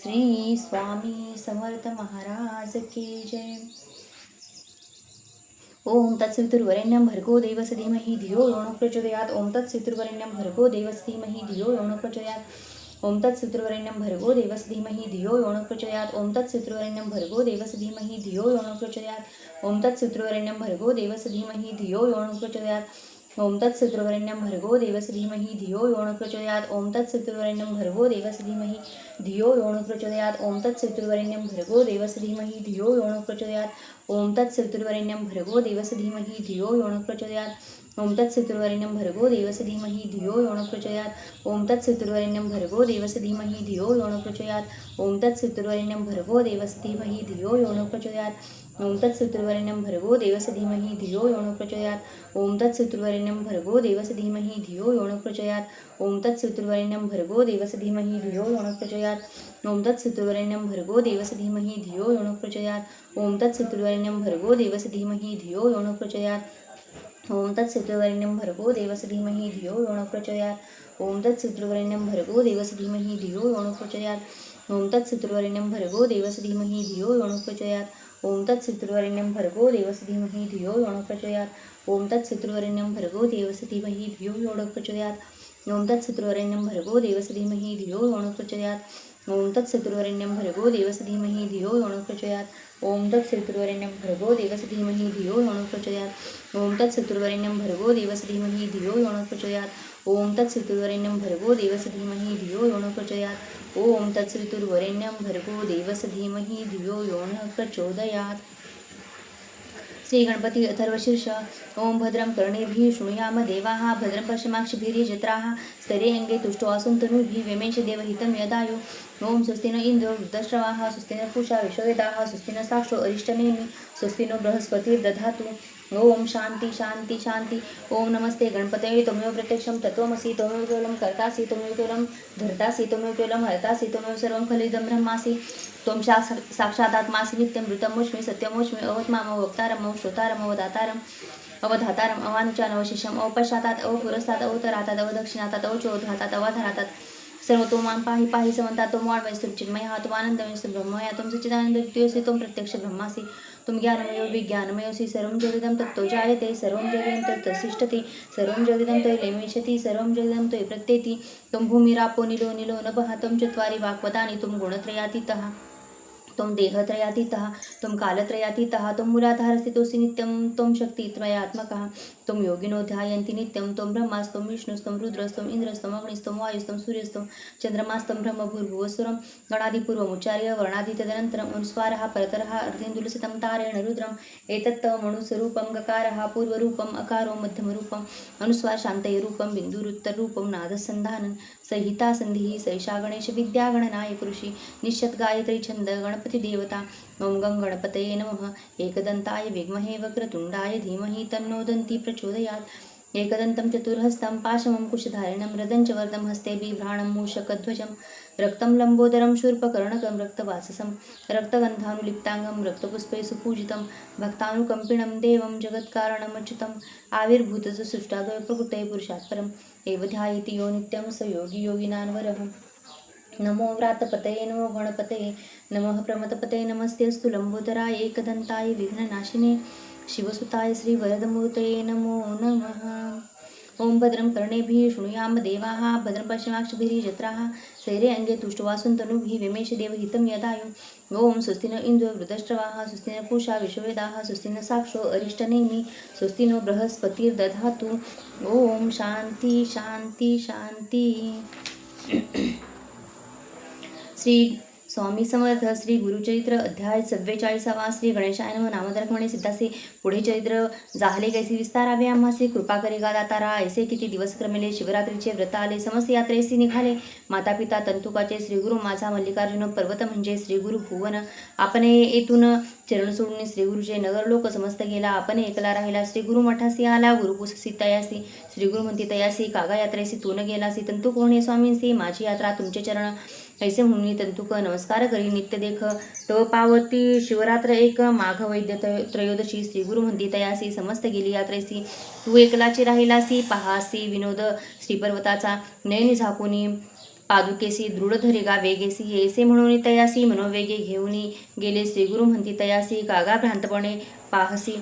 श्री स्वामी समर्थ महाराज की जय. ओम तत्सवितुर्वरेण्यं भर्गो देवस्य धीमहि धियो यो नः प्रचोदयात्. ओम तत्सवितुर्वरेण्यं भर्गो देवस्य धीमहि धियो यो नः प्रचोदयात्. ओम तत्सवितुर्वरेण्यं भर्गो देवस्य धीमहि धियो यो नः प्रचोदयात्. ओम तत्सवितुर्वरेण्यं भर्गो देवस्य धीमहि धियो यो नः प्रचोदयात्. ओम तत्सवितुर्वरेण्यं भर्गो देवस्य धीमहि धियो यो नः प्रचोदयात्. ओम तत्सवितुर्वरेण्यं भर्गो देवस्य धीमहि धियो यो नः प्रचोदयात्. ओम तत्सवितुर्वरेण्यं भर्गो देवस्य धीमहि धियो यो नः प्रचोदयात्. ओम तत्सवितुर्वरेण्यं भर्गो देवस्य धीमहि धियो यो नः प्रचोदयात्. ओम तत्सवितुर्वरेण्यं भर्गो देवस्य धीमहि धियो यो नः प्रचोदयात्. ओम तत्सवितुर्वरेण्यं भर्गो देवस्य धीमहि धियो यो नः प्रचोदयात्. ओम तत्सवितुर्वरेण्यं भर्गो देवस्य धीमहि धियो यो नः प्रचोदयात्. ओम तत्सवितुर्वरेण्यं भर्गो देवस्य धीमहि धियो यो नः प्रचोदयात्. ओम तत्सवितुर्वरेण्यं भर्गो देवस्य धीमहि धियो यो नः प्रचोदयात्. ओम तत्सवितुर्वरेण्यं भर्गो देवस्य धीमहि धियो यो नः प्रचोदयात्. ओम तत्सवितुर्वरेण्यं भर्गो देवस्य धीमहि धियो यो नः प्रचोदयात्. ओम तत्सवितुर्वरेण्यं भर्गो देवस्य धीमहि धियो यो नः प्रचोदयात्. ओम तत्सवितुर्वरेण्यं भर्गो देवस्य धीमहि धियो यो नः प्रचोदयात्. ओम तत्सवितुर्वरेण्यं भर्गो देवस्य धीमहि धियो यो नः प्रचोदयात्. ओम तत्सवितुर्वरेण्यं भर्गो देवस्य धीमहि धियो यो नः प्रचोदयात्. ओम तत्सवितुर्वरेण्यं भर्गो देवस्य धीमहि धियो यो नः प्रचोदयात्. ओम तत्सवितुर्वरेण्यं भर्गो देवस्य धीमहि धियो यो नः प्रचोदयात्. ओम तत्सवितुर्वरेण्यं भर्गो देवस्य धीमहि धियो यो नः प्रचोदयात्. ओम तत्सवितुर्वरेण्यं भर्गो देवस्य धीमहि धियो यो नः प्रचोदयात्. ओम तत्सवितुर्वरेण्यं भर्गो देवस्य धीमहि धियो यो नः प्रचोदयात्. ओम तत्सवितुर्वरेण्यं भर्गो देवस्य धीमहि धियो यो नः प्रचोदयात्. ओम तत्सवितुर्वरेण्यं भर्गो देवस्य धीमहि धियो यो नः प्रचोदयात्. ओम तत्सवितुर्वरेण्यं भर्गो देवस्य धीमहि धियो यो नः प्रचोदयात्. ओम तत्सवितुर्वरेण्यं भर्गो देवस्य धीमहि धियो यो नः प्रचोदयात्. श्री गणपती अथर्वशीर्ष. ओम भद्रं कर्णेभिः शृणुयाम देवाः भद्रं पश्यमाक्षभिर्यजत्राः स्तैर्येऽङ्गे तुष्टुवासुं तनूभिः व्यमेष देवहितं यदायु. ओम स्वस्ति न इन्द्रो वृद्धश्रवाः स्वस्ति न पूषा विश्ववेदाः स्वस्ति न साक्षो अरिष्टनेमि स्वस्ति नो बृहस्पतिर्दधातु. ओम शांती शांती शांती. ओम नमस्ते गणपतये त्वमेव प्रत्यक्षं तत्त्वमसि त्वमेव केवलं कर्तासि त्वमेव केवलं धर्तासि त्वमेव केवलं हर्तासि त्वमेव सर्वं खलिदं ब्रह्मासि त्वं साक्षादात्मासि नित्यं मृतमोऽस्मि सत्यमोऽस्मि अवत्मामवक्तारम् अवश्रोतारम् अवदातारम् अवधातारम् अवानुचान् अवशिष्यम् अवपश्चातात् अवपुरस्तात् अवतरातात् अवदक्षिणातात् अवचोद्घातात् अवधारातात् सर्वतो मां पाहि पाहि समन्तात् त्वं वाण्मयस्तुं चिन्मयः त्वमानन्दमयस्तु ब्रह्मया त्वं सच्चिदानन्दविद्योऽसि त्वं प्रत्यक्ष ब्रह्मासि त्वं ज्ञानमयो विज्ञानमयोऽसि सर्वं ज्योतिदं तत्तो जायते सर्वं ज्योतिदं तत्तस्तिष्ठति सर्वं ज्योतिदं त्वयि लयमिष्यति सर्वं ज्योतिदं त्वयि प्रत्येति त्वं भूमिरापो निलो निलो नभः त्वं चत्वारि वाक्पदानि त्वं गुणत्रयातीतः त्वं देहत्रयातीतः त्वं कालत्रयातीतः त्वं मूलाधारस्थितोऽसि नित्यं त्वं शक्तित्रयात्मकः त्वं योगिनो ध्यायन्ति नित्यं त्वं ब्रह्मास्त्वं विष्णुस्त्वं रुद्रस्त्वं इन्द्रस्त्वं अग्निस्त्वं वायुस्त्वं सूर्यस्त्वं चन्द्रमास्त्वं ब्रह्मभूर्भुवस्वरं गणादिपूर्वमुच्चार्य वर्णादि तदनन्तरम् अनुस्वारः परतरः अर्धेन्दुलसितं तारेण रुद्रम् एतत्तमनुस्वरूपं गकारः पूर्वरूपम् अकारो मध्यमरूपम् अनुस्वार शान्तयरूपं बिन्दुरुत्तररूपं नादसन्धानं संहिता संधिः सैषा गणेशविद्यागणनायक ऋषी निश्चत गायत्री छंद गणपती देवता. ओम गं गणपतये नमः. एकदंताय विद्महे वक्रतुंडाय धीमहि तन्नो दन्ती प्रचोदयात्. एकदन्तं चतुर्हस्तं पाशमं कुशधारिणं रदञ्च वरदं हस्ते बिभ्राणं मूषकध्वजं रक्तं लम्बोदरं शूर्पकर्णकं रक्तवाससं रक्तगन्धानुलिप्ताङ्गं रक्तपुष्पैः सुपूजितं भक्तानुकम्पिणं देवं जगत्कारणमच्युतम् आविर्भूतस्य सृष्टादय प्रकृते पुरुषात् परम् एव ध्यायति यो नित्यं स योगी योगिनान्वरः. नमो व्रातपतये नमो गणपतये नमः प्रमथपतये नमस्तेऽस्तु लंबोदराय एकदन्ताय विघ्ननाशिने शिवसुताय श्रीवरदमूर्तये नमो नमः. ओम भद्रं कर्णेभिः शृणुयाम देवाः भद्रं पश्यमाक्षभिर्यजत्राः स्थैर्येऽङ्गे तुष्टुवासुं तनूभिः व्यमेष देवहितं यदायु. ओम स्वस्ति न इन्द्रो वृद्धश्रवाः स्वस्ति न पूषा विश्ववेदाः स्वस्ति न साक्षो अरिष्टनेमि स्वस्ति नो बृहस्पतिर्दधातु. ओम शांती शांती शांती. श्री स्वामी समर्थ. श्री गुरुचरित्र अध्याय 44. श्री गणेशाय नमः. नामधारक म्हणे सिद्धासे पुढे चरित्र जाहले कैसे विस्तारावे आम्हासे कृपा करे गा दातारा. ऐसे किती दिवस क्रमिले शिवरात्रीचे व्रत आले समस्त यात्रेसी निघाले माता पिता तंतुकाचे श्रीगुरु माझा मल्लिकार्जुन पर्वत म्हणजे श्रीगुरु भुवन. आपण येथून चरण सोडून श्रीगुरुचे नगरलोक समस्त गेला. आपण एकला राहिला श्रीगुरु मठासी आला गुरुपुससी तयासी श्रीगुरु म्हणती तयासी कागा यात्रेसी तू न गेलासी तंतुक म्हणे स्वामींसी माझी यात्रा तुमचे चरण ऐसे म्हणून तंतुक नमस्कार करी नित्य देख तो पावती शिवरात्र एक माघ वैद्य त्रयोदशी श्रीगुरु म्हणती तयासी समस्त गेली यात्रेसी तू एकलाची राहिलासी पहासी विनोद श्रीपर्वताचा नयनी झाकुनी पादुकेसी दृढ धरिगा वेगेसी ऐसे म्हणून तयासी मनोवेगे घेऊन गेले श्रीगुरु म्हणती तयासी कागा भ्रांतपणे पाहसी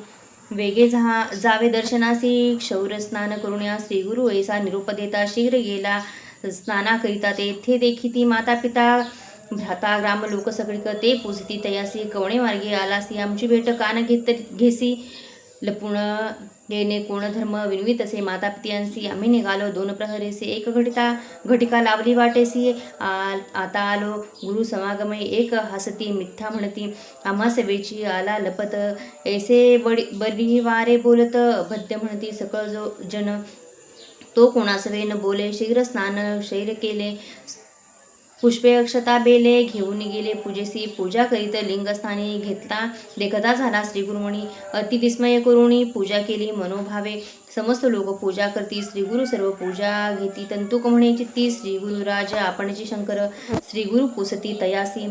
वेगे जावे दर्शनासी क्षौर स्नान करुण्या श्रीगुरु ऐसा निरूप देता शीघ्र गेला स्नानाकरिता तेथे देखिती माता पिता भ्राता ग्राम लोक सगळीक ते पूजती तयासी कवणे मार्गी आलासी आमची भेट कान घेसी लपून येणे कोण धर्म विनवीत असे माता पित्यांसी आम्ही निघालो 2 प्रहरेसी एक घटिका लावली वाटेसी आता आलो गुरु समागमय एक हसती मिथ्या म्हणती आम्हा सवेची आला लपत ऐसे बरी वारे बोलत भद्य म्हणती सकळ जो जन तो कोणासवे न बोले शीघ्र स्नान शैर केले पुष्पे अक्षता बेले घेऊन गेले पूजेसी पूजा करीत लिंगस्थानी घेतला देखता झाला श्रीगुरुमणी अति विस्मय करुणी पूजा केली मनोभावे समस्त लोक पूजा करती श्रीगुरु सर्व पूजा घेती तंतुक म्हणे चित्ती श्रीगुरु राज आपणची शंकर श्रीगुरु पुसती तयासी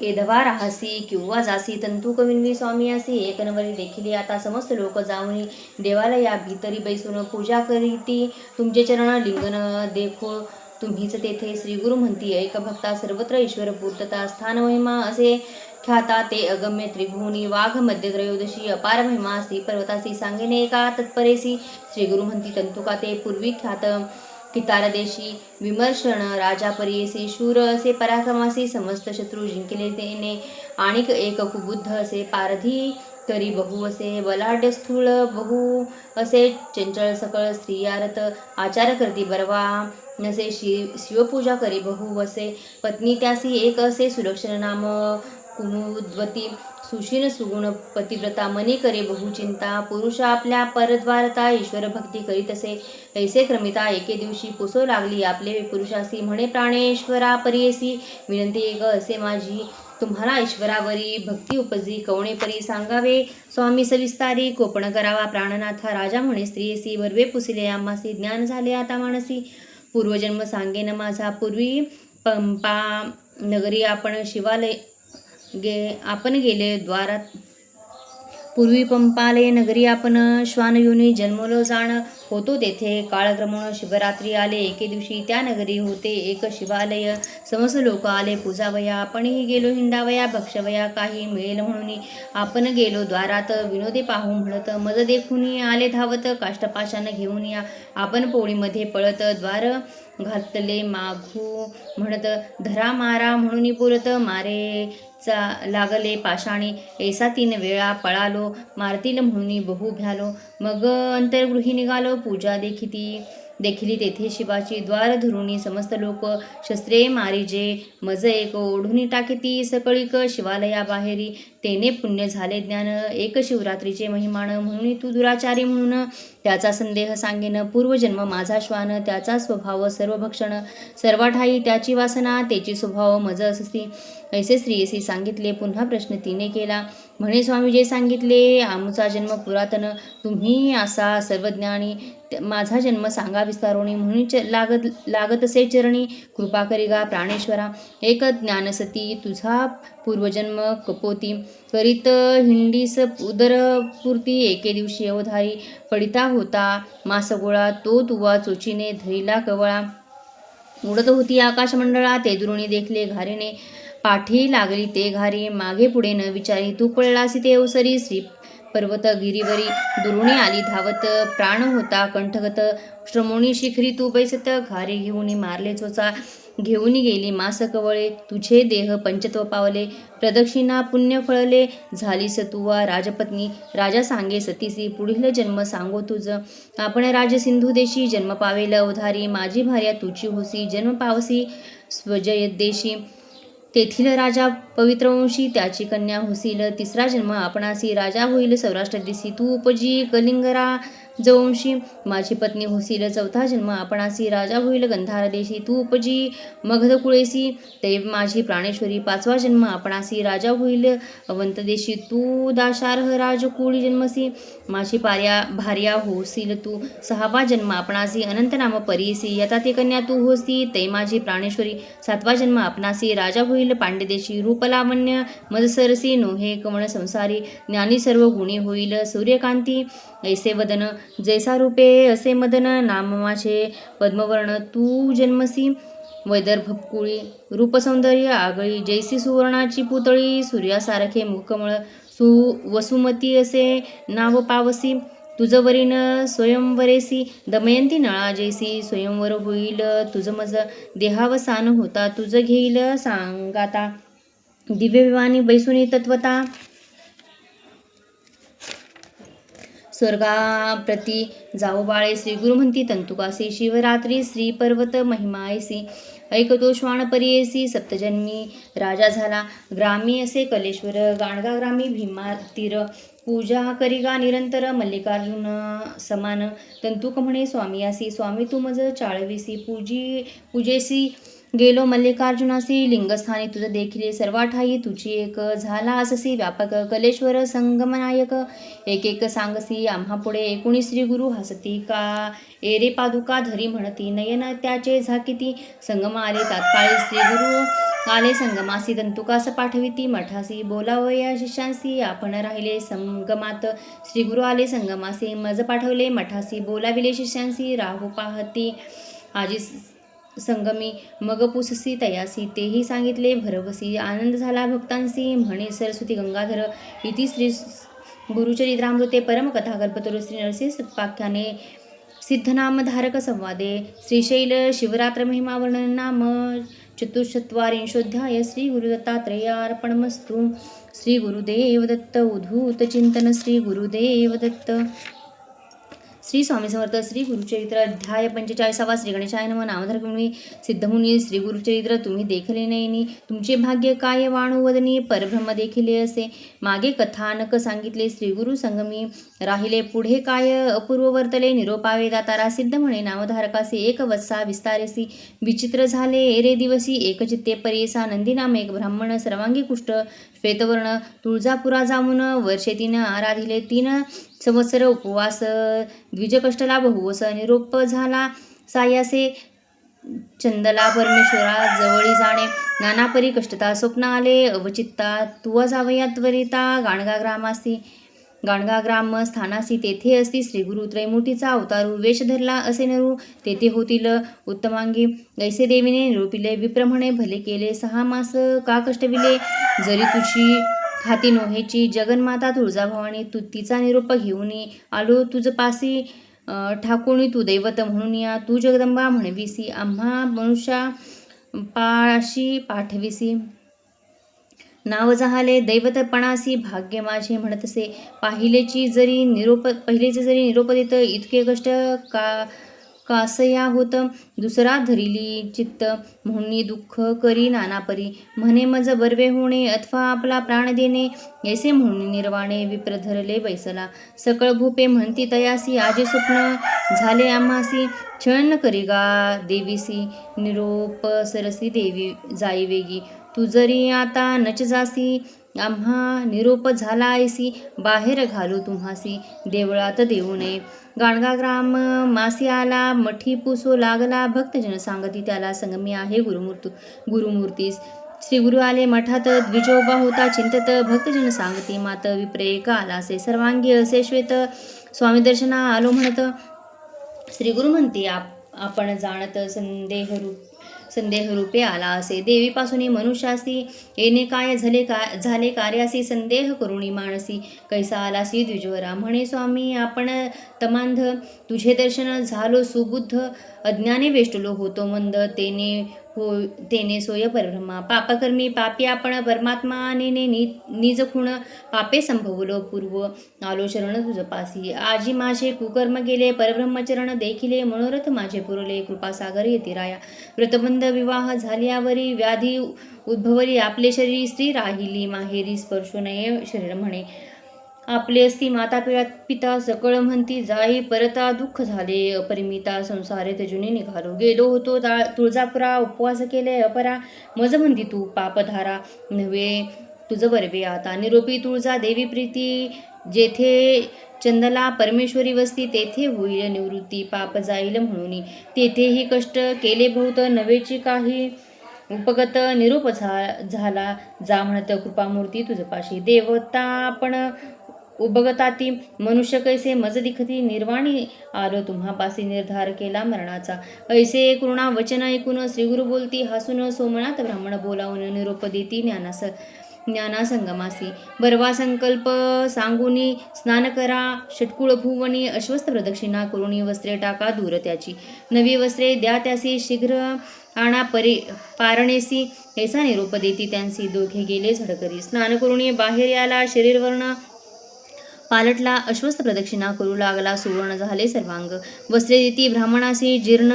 एधवा राहसी किंवा जासी तंतू कविन्वी स्वामी असी एक नवरी देखील आता समस्त लोक जाऊन देवालया भीतरी बैसून पूजा करीती तुमचे चरण लिंगन देखो तुम्हीच तेथे श्रीगुरु म्हणती ऐक भक्ता सर्वत्र ईश्वर पूर्तता स्थान महिमा असे ख्याता ते अगम्य त्रिभुवनी वाघ मध्य त्रयोदशी अपार महिमा श्री पर्वतासी सांगेने एका तत्परेसी श्रीगुरु म्हणती तंतुका ते पूर्वी ख्यात कितारदेशी विमर्शन राजा परियेसी शूर असे पराक्रमासी समस्त शत्रू जिंकले तेने आणिक एक कुबुद्ध असे पारधी तरी बहु असे बलाढ्य स्थूळ बहु असे चंचल सकळ स्त्रियारत आचार करती बरवा नसे शिवपूजा करी बहु असे पत्नी त्यासी एक असे सुलक्षण नाम कुमुद्वती सुशील सुगुण पतिव्रता मनी करे बहुचिंता पुरुष आपल्या परद्वारता ईश्वर भक्ती करीत असे ऐसे क्रमिता एके दिवशी पुसो लागली आपले पुरुषासी म्हणे प्राणेश्वरा परियेसी विनंती एक असे माझी तुम्हाला ईश्वरावरी भक्ती उपजी कवणे परी सांगावे स्वामी सविस्तारी कोपण करावा प्राणनाथा राजा म्हणे स्त्रियेसी वरवे पुसिले आम्हासी ज्ञान झाले आता मानसी पूर्वजन्म सांगेन माझा पूर्वी पंपा नगरी आपण शिवालय आपण गेले द्वारात पूर्वी पंपालय नगरी आपण श्वानयोनी जन्मलो जाण होतो तेथे काळक्रमण शिवरात्री आले एके दिवशी त्या नगरी होते एक शिवालय समस्त लोक आले पूजावया आपणही गेलो हिंडावया भक्षवया काही मिळेल म्हणून आपण गेलो द्वारात विनोदे पाहू म्हणत मज देखून आले धावत काष्टपाशान घेऊन या आपण पोळीमध्ये पळत द्वार घातले मागू म्हणत धरा मारा म्हणून बोलत मारे लागले पाषाणी ऐसा 3 वेळा पळालो मारतील म्हणून बहु भ्यालो मग अंतर्गृही निघालो पूजा देखिली तेथे शिवाची द्वार धरुणी समस्त लोक शस्त्रे मारीजे मज एक ओढून टाकीती सकळीक शिवालया बाहेरी तेने पुण्य झाले ज्ञान एक शिवरात्रीचे महिमान म्हणून तू दुराचारी म्हणून त्याचा संदेह सांगेन पूर्वजन्म माझा श्वान त्याचा स्वभाव सर्वभक्षण सर्वाठाई त्याची वासना त्याची स्वभाव मज असती ऐसे स्त्रियेसी सांगितले पुन्हा प्रश्न तिने केला म्हणे स्वामी जे सांगितले आमचा जन्म पुरातन तुम्ही असा सर्वज्ञानी माझा जन्म सांगा विस्तारोणी म्हणून लागत असे चरणी कृपा करिगा प्राणेश्वरा एक ज्ञानसती तुझा पूर्वजन्म कपोती करीत हिंडीस उदरपूर्ती एके दिवशी अवधारी पडिता होता मासगोळा तो तुवा चोचीने धरिला कवळा उडत होती आकाशमंडळा ते दुरुणी देखले घारीने पाठी लागली ते घारी मागे पुढे न विचारी तू पळलासी ते अवसरी श्री पर्वत गिरीवरी दुरुणी आली धावत प्राण होता कंठगत श्रमोणी शिखरी तू बैसत घारी घेऊन मारले चोचा घेऊन गेली मास कवळे तुझे देह पंचत्व पावले प्रदक्षिणा पुण्य फळले झालीस तुवा राजपत्नी राजा सांगे सतीसी पुढील जन्म सांगो तुझ आपण राजसिंधू देशी जन्म पावेल अवधारी माझी भार्या तुझी होसी जन्म पावसी स्वजयदेशी तेथील राजा पवित्रवंशी त्याची कन्या होसील तिसरा जन्म आपणासी राजा होईल सौराष्ट्र देशी तू उपजी कलिंगरा जवंशी माझी पत्नी होसील चौथा जन्म आपणासी राजा होईल गंधार देशी तू उपजी मगध कुळेसी ते माझी प्राणेश्वरी पाचवा जन्म आपणासी राजा होईल अवंत देशी तू दाशार्ह राजकुळी जन्मसी माझी भार्या होसील तू सहावा जन्म आपणासी अनंत नाम परीसी यथा ते कन्या तू होसी ते माझी प्राणेश्वरी सातवा जन्म आपणासी राजा होईल पांड्यदेशी रूपलावण्य मदसरसी नोहे कवण संसारी ज्ञानी सर्व गुणी होईल सूर्यकांती ऐसे वदन जैसा रूपे असे मदन नाम माझे पद्मवर्ण तू जन्मसी वैदर्भकुळी रूपसौंदर्य आगळी जैसी सुवर्णाची पुतळी सूर्यासारखे मुखकमळ वसुमती असे नाव पावसी तुझवरीन स्वयंवरेसी दमयंती नळा जैसी स्वयंवर होईल तुझ मज देहावसान होता तुझ घेईल सांगाता दिव्यविमानी बैसुनी तत्वता स्वर्गाप्रती जाऊ बाळे श्री गुरु म्हणती तंतुकासी शिवरात्री श्री पर्वत महिमायसी ऐकतो श्वान परियेसी सप्तजन्मी राजा झाला ग्रामी असे कलेश्वर गाणगा ग्रामी भीमा तीर पूजा करिगा निरंतर मल्लिकार्जुन समान तंतुक म्हणे स्वामी स्वामी तू मज चाळविसी पूजेसी गेलो मल्लिकार्जुनासी लिंगस्थानी तुझ देखिले सर्वाठाई तुझी एक झाला अससी व्यापक कलेश्वर संगमनायक एक एक सांगसी आम्हा पुढे 19 श्री गुरु हसती का एरे पादुका धरी म्हणती नयन त्याचे झाकिती संगम आले तात्काळी श्री गुरु आले संगमासी तंतुकास पाठविती मठासी बोलावया शिष्यांसी आपण राहिले संगमात श्री गुरु आले संगमासी मज पाठवले मठासी बोलाविले शिष्यांसी राहू पाहती आजी संगमी मग पुससी तयासी तेही सांगितले भरवसी आनंद झाला भक्तांसी म्हणे सरस्वती गंगाधर इति श्री गुरुचरित्रामृते परमकथा कल्पतरू श्री नरसिंह सत्पाख्याने सिद्धनामधारक संवादे श्रीशैल शिवरात्र महिमा वर्णन नाम चतुश्चत्वारिंशोऽध्याय श्री गुरुदत्तात्रेयार्पणमस्तु. श्री गुरुदेव दत्त. उद्धूत चिंतन. श्री गुरुदेव दत्त. श्री स्वामी समर्थ. श्री गुरुचरित्र अध्याय 45. श्री गणेशाय नमः. नामधारक सिद्धमुनी. श्री गुरुचरित्र. तुम्ही देखले नयनी तुमचे भाग्य काय वाणुवदनी परब्रह्म देखिले असे मागे कथानक सांगितले श्री गुरु संगमी राहिले पुढे काय अपूर्व वर्तले निरोपावे दातारा सिद्ध म्हणे नामधारकासे एक वत्सा विस्तारेसी विचित्र झाले एरे दिवसी एकचित्ते परियसा नंदी नाम एक ब्राह्मण सर्वांगी कुष्ठ श्वेतवर्ण तुळजापुरा जाऊन वर्षे 3 आराधिले 3 संवत्सर उपवास द्विजकष्ट लाभ होवस निरोप झाला सायासे चंदला परमेश्वरा जवळी जाणे नानापरी कष्टता स्वप्न आले अवचित्ता तुवा जावया त्वरिता गाणगा ग्राम स्थानासी तेथे असती श्री गुरु त्रैमूर्तीचा अवतारू वेश धरला असे नरू तेथे होतील उत्तमांगी ऐसे देवीने निरोपिले विप्र म्हणे भले केले 6 मास का कष्टविले जरी तुझी हाती नोहेची जगन्माता तुळजाभवानी तू तिचा निरोप घेऊन आलो तुझ पासी ठाकुणी तू दैवत म्हणून या तू जगदंबा म्हणविसी आम्हा मनुष्या पाशी पाठविसी नाव जहाले दैवतपणासी भाग्य माझे म्हणतसे पहिलेचे जरी निरोप देत इतके कष्ट कासया होत दुसरा धरिली चित्त म्हणून दुःख करी नानापरी म्हणे मज बर्वे होणे अथवा आपला प्राण देणे ऐसे म्हणून निर्वाणे विप्र धरले बैसला सकळ भूपे म्हणती तयासी आजे स्वप्न झाले आम्हासी छळन करिगा देवीसी निरोप सरसी देवी जाई वेगी तू जरी आता नच जासी आम्हा निरोप झाला ऐसी बाहेर घालू तुम्हासी देवळात देऊ नये गाणगा ग्राम मासी आला मठी पुसो लागला भक्तजन सांगती त्याला संगमी आहे गुरुमूर्तीस श्री गुरु आले मठात द्विजोबा होता चिंतत भक्तजन सांगती मात विप्रेक आला असे सर्वांगी असे श्वेत स्वामी दर्शना आलो म्हणत श्री गुरु म्हणते आपण जाणत संदेह रूपे आला असे देवीपासून मनुष्यासी येणे काय झाले कार्यासी संदेह करुणी मानसी कैसा आलासी द्विजवरा म्हणे स्वामी आपण तमांध तुझे दर्शन झालो सुबुद्ध अज्ञाने वेष्टलो होतो मंद तेने सोय परब्रह्मा पापकर्मी पापी आपण परमात्मा नेने निज खुण पापे संभवलो पूर्व आलो शरण तुझपासी आजी माझे कुकर्म गेले परब्रह्मचरण देखिले मनोरथ माझे पुरले कृपासागर येती राया व्रतबंध विवाह झाल्यावरी व्याधी उद्भवली आपले शरीर स्त्री राहिली माहेरी स्पर्शो नये शरीर म्हणे आपले असती माता पिता सकळ म्हणती जाई परता दुःख झाले अपरिमिता संसारे तजुने निघालो गेलो होतो तुळजापुरा उपवास केले अपरा मज म्हणती तू पापधारा नव्हे तुझ बरवे आता निरोपी तुळजा देवी प्रीती जेथे चंदला परमेश्वरी वस्ती तेथे होईल निवृत्ती पाप जाईल म्हणून तेथेही कष्ट केले बहुत नवेची काही उपगत निरोप झाला जा म्हणत कृपामूर्ती तुझपाशी देवता आपण उबगताती मनुष्य कैसे मज दिखती निर्वाणी आलो तुम्हापासी निर्धार केला मरणाचा. ऐसे कृणा वचन ऐकून श्रीगुरु बोलती हसून सोमनाथ ब्राह्मण बोलावून निरोप देती ज्ञानासंगमासी. बरवा संकल्प सांगुनी स्नान करा षटकुळ भुवनी अश्वस्थ प्रदक्षिणा करुणी वस्त्रे टाका दूर त्याची. नवी वस्त्रे द्या त्यासी शीघ्र आणा पारणेसी ऐसा निरोप देती त्यांसी. दोघे गेले झडकरी स्नान करुणी बाहेर याला शरीरवर्ण पालटला अश्वस्थ प्रदक्षिणा करू लागला सुवर्ण झाले सर्वांग. वस्त्रे देती ब्राह्मणासी जीर्ण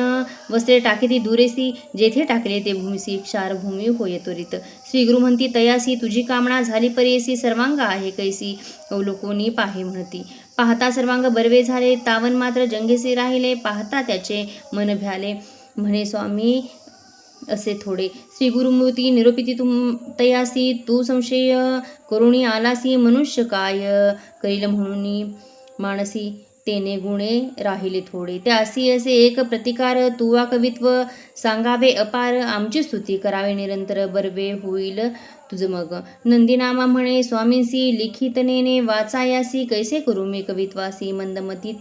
वस्त्रे टाकीती दुरेसी जेथे टाकले ते भूमीसी क्षारभूमी होय त्वरित. श्रीगुरु म्हणती तयासी तुझी कामना झाली परेसी सर्वांग आहे कैसी अवलोकोनी पाहे म्हणती. पाहता सर्वांग बरवे झाले तावन मात्र जंगेसी राहिले पाहता त्याचे मन भ्याले म्हणे स्वामी असे थोडे. श्री गुरुमूर्ती निरोपिती तयासी तू संशय करुणी आलासी मनुष्य काय करील म्हणून मानसी तेने गुणे राहिले थोडे. त्यासी असे एक प्रतिकार तुवा कवित्व सांगावे अपार आमची स्तुती करावे निरंतर बरवे होईल तुझ मग. नंदीनामा म्हणे स्वामींसी लिखितनेने वाचायासी कैसे करू मी कवित्वासी मंदमती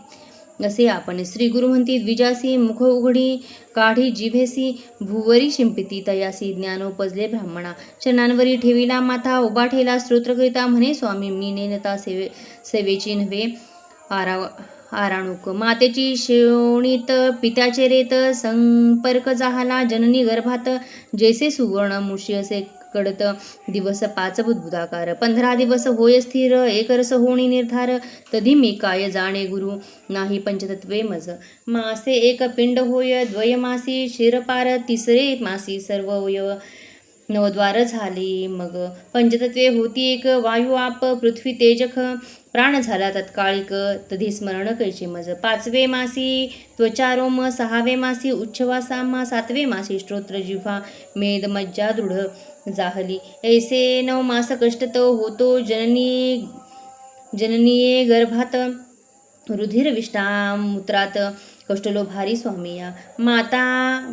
असे आपण. श्री गुरु म्हणती द्विजासी मुख उघडी काढी जिभेसी भुवरी शिंपिती तयासी ज्ञानोपजले ब्राह्मणा. चरणांवरी ठेविला माथा उभा ठेला स्तोत्रकरिता म्हणे स्वामी मी नेनता सेवेची नव्हे आराणूक. मातेची शेवणीत पित्याचे रेत संपर्क जाहला जननी गर्भात जैसे सुवर्ण मुशी असे कडत दिवस 5 बुद्बुदाकार. 15 दिवस होय स्थिर एकरस होणी निर्धार तधी मी काय जाणे गुरु नाही पंचतत्वे मज. मासे एक पिंड होय द्वयमासी शिरपार तिसरे मासी सर्व अवयव नवद्वार झाली मग. पंचतत्वे होती एक वायू आप पृथ्वी तेजख प्राण झाला तत्काळिक तधी स्मरण कैचे मज. 5वे मासी त्वचारोम 6वे मासी उच्छ्वासामा 7वे मासी श्रोत्र जिव्हा मेद मज्जा दृढ जाहली. ऐसे 9 मास कष्टत होतो जननीये गर्भात रुधिर विष्टामूत्रात कष्टलो भारी स्वामिया. माता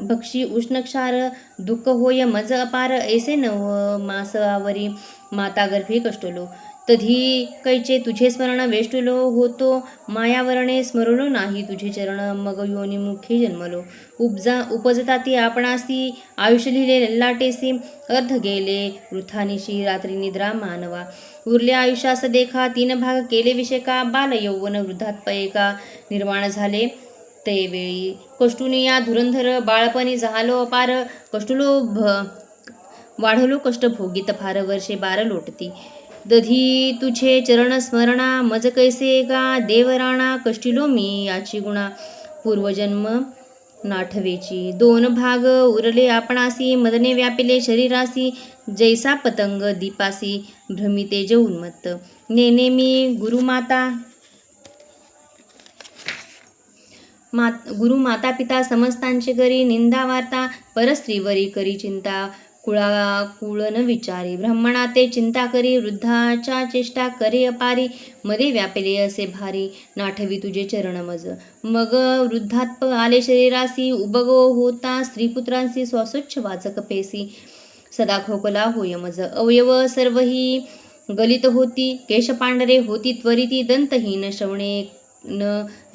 भक्षी उष्णक्षार दुःख होय मज अपार ऐसे 9 मासावरी माता गर्भी कष्टलो तधी कैचे तुझे स्मरण वेष्टुलो होतो मायावरणे स्मरलो नाही तुझे चरण मग योनिमुखी जन्मलो. उपजता ती आपणासी आयुष्य लिहिले ललाटेसी अर्ध गेले वृथानिशी रात्री निद्रा मानवा. उरले आयुष्यास देखा 3 भाग केले विषेका बाल यौवन वृद्धात्पयेका निर्माण झाले ते वेळी. कष्टुनी या धुरंधर बाळपणी झालो अपार कष्टलो वाढलो कष्ट भोगीत फार वर्षे 12 लोटती दधी तुझे चरण स्मरणा मज कैसे गा देवराणा कष्टिलो मी याची गुणा पूर्वजन्म नाठवेची. 2 भाग उरले आपणासी मदने व्यापिले शरीरासी जैसा पतंग दीपासी भ्रमितेज उन्मत्त. नेने मी गुरु माता पिता समस्तांचे करी निंदा वार्ता परस्त्रीवरी करी चिंता कुळाकुळ न विचारी. ब्राह्मणा ते चिंता करी वृद्धाच्या चेष्टा करे अपारी मध्ये व्यापिले असे भारी नाठवी तुझे चरण मज. मग वृद्धात्प आले शरीरासी उबगो होता स्त्रीपुत्रांसी स्वस्वच्छ वाचक पेसी सदा खोकला होय मज. अवयव सर्वही गलित होती केश पांढरे होती त्वरिती दंतहीन श्रवणे न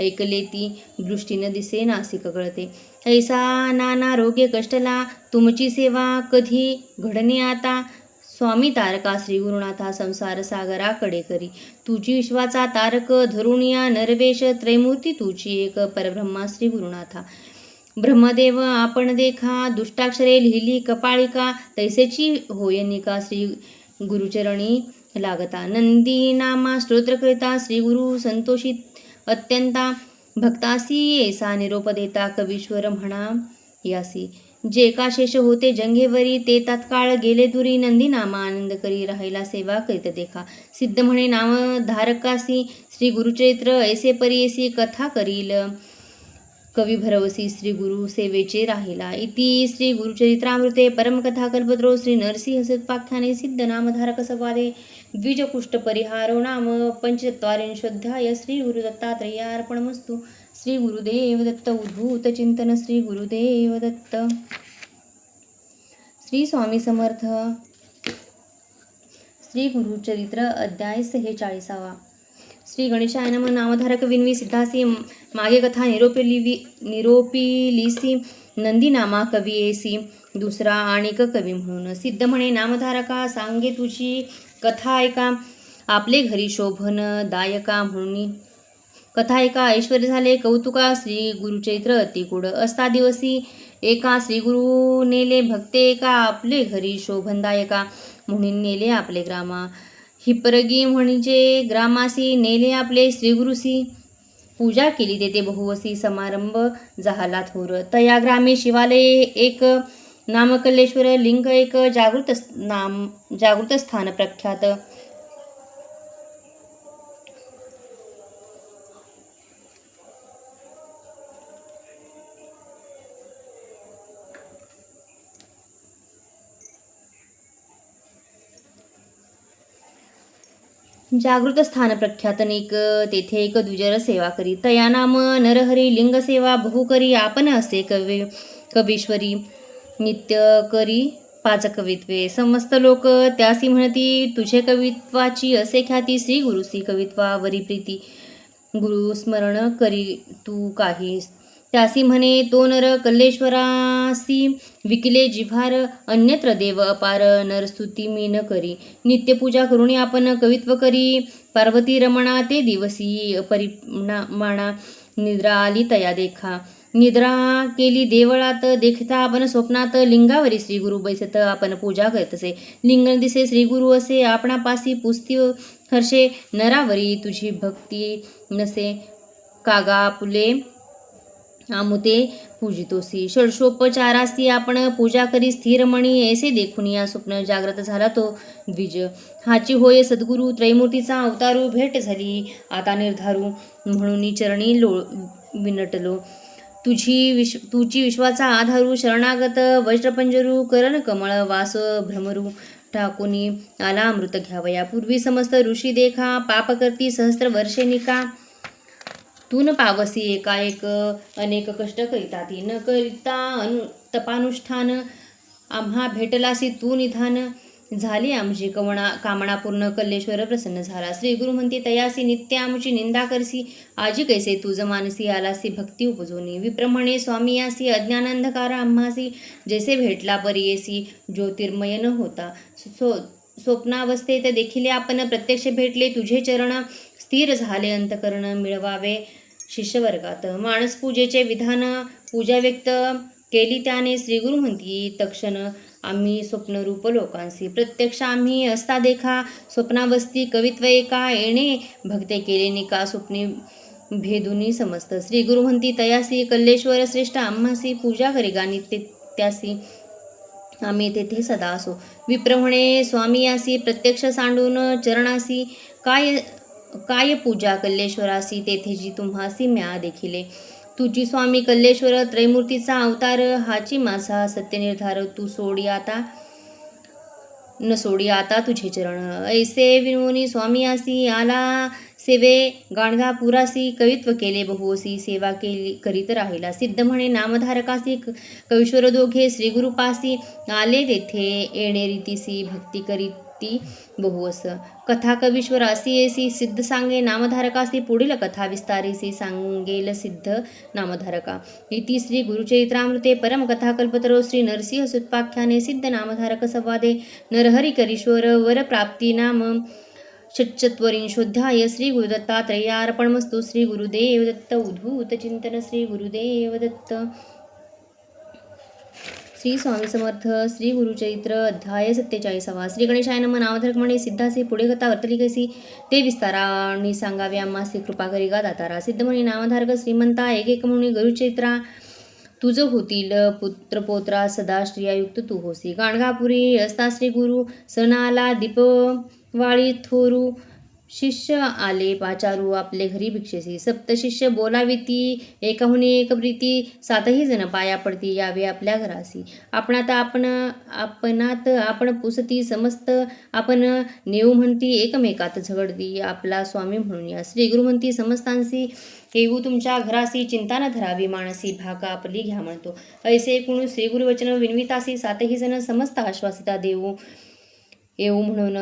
ऐकलेती दृष्टी न दिसे नासिक कळते. ऐसा नाना रोगे कष्टला तुमची सेवा कधी घडणे आता स्वामी तारका श्री गुरुनाथा संसार सागराकडे करी. तुझी विश्वाचा तारक धरुणिया नरवेश त्रैमूर्ती तुझी एक परब्रह्मा श्री गुरुनाथा. ब्रह्मदेव आपण देखा दुष्टाक्षरे लिहिली कपाळिका तैसेची होयनिका श्री गुरुचरणी लागता. नंदी नामा स्तोत्रकरिता श्री गुरु संतोषित अत्यंता भक्तासी ऐसा निरोप देता कवीश्वर म्हणा यासी. जे का शेष होते जंगेवरी ते तात्काळ गेले दुरी नंदी नामा आनंद करी राहिला सेवा करीत देखा. सिद्ध म्हणे नाम धारकासी श्री गुरुचरित्र ऐसे परीसी कथा करील कवी भरवसी श्री गुरु सेवेचे राहिला. इति श्री गुरुचरित्रामृते परमकथा कल्पत्रो श्री नरसिंह सत्पाख्याने सिद्ध नामधारक संवादे द्विजकुष्ठ परिहारो नाम 45 श्री गुरुदत्तात्रेयार्पणमस्तु. श्री गुरुदेव दत्त. उद्भूत चिंतन श्री गुरुदेव दत्त. श्री स्वामी समर्थ. श्री गुरुचरित्र अध्याय 46. श्री गणेशाय नमः. नामधारक विनवी सिद्धासी मागे कथा निरोपिलीसी नंदीनामा कवी येसी दुसरा आणिक कवी म्हणून. सिद्ध म्हणे नामधारका सांगे तुझी कथा ऐका आपले घरी शोभन दायका म्हणून. कथा ऐका ऐश्वर झाले कौतुका श्री गुरुचैत्र अति गुड असता दिवसी एका श्री गुरु नेले भक्ते एका आपले घरी शोभनदायका म्हणून नेले आपले ग्रामा. हिपरगी म्हणजे ग्रामासी नेले आपले श्री गुरुसी पूजा केली तेथे बहुवसी समारंभ झाला थोर. तया ग्रामे शिवालय एक नामकल्लेश्वर लिंग एक जागृत स्थान प्रख्यात. जागृत स्थान प्रख्यातनिक तेथे एक द्विजर सेवा करी. तया नाम नरहरी लिंग सेवा बहु करी आपण असे कवीश्वरी नित्य करी पाच कवित्वे. समस्त लोक त्यासी म्हणती तुझे कवित्वाची असे ख्याती. श्री गुरुसी कवित्वावरी प्रीती गुरु स्मरण करी तू काही. त्यासी म्हणे तो नर कल्लेश्वरासी विकिले जिव्हार अन्यत्र देव अपार नरस्तुती मी न करी. नित्यपूजा करुणी आपण कवित्व करी पार्वती रमणा ते दिवसी परिमाणा निद्रा आली तया देखा. निद्रा केली देवळात देखता आपण स्वप्नात लिंगावरी श्री गुरु बैसत आपण पूजा करीत असे. लिंग दिसे श्री गुरु असे आपणापासी पुस्ती हर्षे नरावरी तुझी भक्ती नसे कागा पुले आमुते पूजितोसी. षोडशोपचारासी आपण पूजा करी स्थिरमणी ऐसे देखून या स्वप्न जागृत झाला तो द्विज. हाची होय सद्गुरु त्रैमूर्तीचा अवतारू भेट झाली आता निर्धारू म्हणून चरणी विनटलो. तुझी विश्वाचा आधारू शरणागत वज्रपंजरू करण कमळ वास भ्रमरू टाकुनी आला अमृत घ्यावया. पूर्वी समस्त ऋषी देखा पाप करती सहस्त्र वर्षे निका. तून पावसी एकाएक अनेक कष्ट करिता ती न करिता तपानुष्ठान आम्हा भेटलासी तू निधान. झाली आमची कामना पूर्ण कल्लेश्वर प्रसन्न झाला. श्री गुरु म्हणते तयासी नित्य आमची निंदा करसी आजी कैसे तुझ मानसी आलासी भक्ती उपजोनी. विप्रमणे स्वामी यासी अज्ञान अंधकार आम्हासी जैसे भेटला परियेसी ज्योतिर्मय न होता. स्वप्नावस्थेत देखील आपण प्रत्यक्ष भेटले तुझे चरण स्थिर झाले अंतकरण मिळवावे शिष्यवर्गात. मानसपूजेचे विधान पूजा व्यक्त केली त्याने श्रीगुरु म्हणती तक्षण आम्ही स्वप्नरूप लोकांसी. प्रत्यक्ष आम्ही असता देखा स्वप्नावस्थी कवित्व एका येणे भक्ते केले निका स्वप्नी भेदुनी समस्त. श्रीगुरु म्हणती तयासी कल्लेश्वर श्रेष्ठ आम्हासी पूजा करिगा नित्य त्यासी आम्ही तेथे सदा असो. विप्र म्हणे स्वामी यासी प्रत्यक्ष सांडून चरणासी काय पूजा कल्लेश्वरासी तेथे जी तुम्हासी म्या देखिले. तुझी स्वामी कल्लेश्वर त्रैमूर्तीचा अवतार हाची माझा सत्य निर्धार. तू सोडी आता तुझे चरण. ऐसे विनोनी स्वामी यासी आला सेवे गाणगापुरासी कवित्व केले बहुवसी सेवा केली करीत राहिला. सिद्ध म्हणे नामधारकासी कवीश्वर दोघे श्रीगुरुपासी आले तेथे येणे रीतीसी भक्ती करीती बहुवस. कथा कवीश्वरासी येसी सिद्ध सांगे नामधारकासी पुढील कथा विस्तारीसी सांगेल सिद्ध नामधारका. इति श्री गुरुचरित्रामृते परमकथा कल्पतरो श्री नरसिंह सुत्पाख्याने सिद्ध नामधारक संवादे नरहरि करीश्वर वर प्राप्ती नाम षट्चत्वरिंशोऽध्याय. श्री गुरुदत्तात्रेयार्पणमस्तु. श्री गुरुदेव दत्त. उद्भूत चिंतन. श्री गुरुदेव दत्त. श्री स्वामी समर्थ. श्री गुरुचरित्र अध्याय 47. श्री गणेशाय नमः. नामधारक म्हणे सिद्धासी पुढे कथा वर्तली कशी ते विस्ताराने सांगावे आम्हासी कृपा करिगा दातारा. सिद्ध म्हणे नामधारक श्रीमंता एक म्हणून गुरुचरित्रा तुझ होतील पुत्रपोत्रा सदा श्रियायुक्त तू होसी. गाणगापुरी असता श्री गुरु सण आला दीपवाळी थोरू शिष्य आले पाचारू आपले घरी भिक्षेसी. सप्त शिष्य बोलाविती एकाहुनी एक प्रीती सातही जण पाया पडती यावे आपल्या घरासी. आपणात आपण पुसती समस्त आपण नेऊ म्हणती एकमेकात झगडती आपला स्वामी म्हणून या. श्री गुरु म्हणती समस्तांसी येऊ तुमच्या घरासी चिंता न धरावी मानसी भाका आपली घ्या म्हणतो. ऐसे एकूण श्री गुरुवचन विनवितासी सातही जण समस्त आश्वासिता देऊ येऊ म्हणून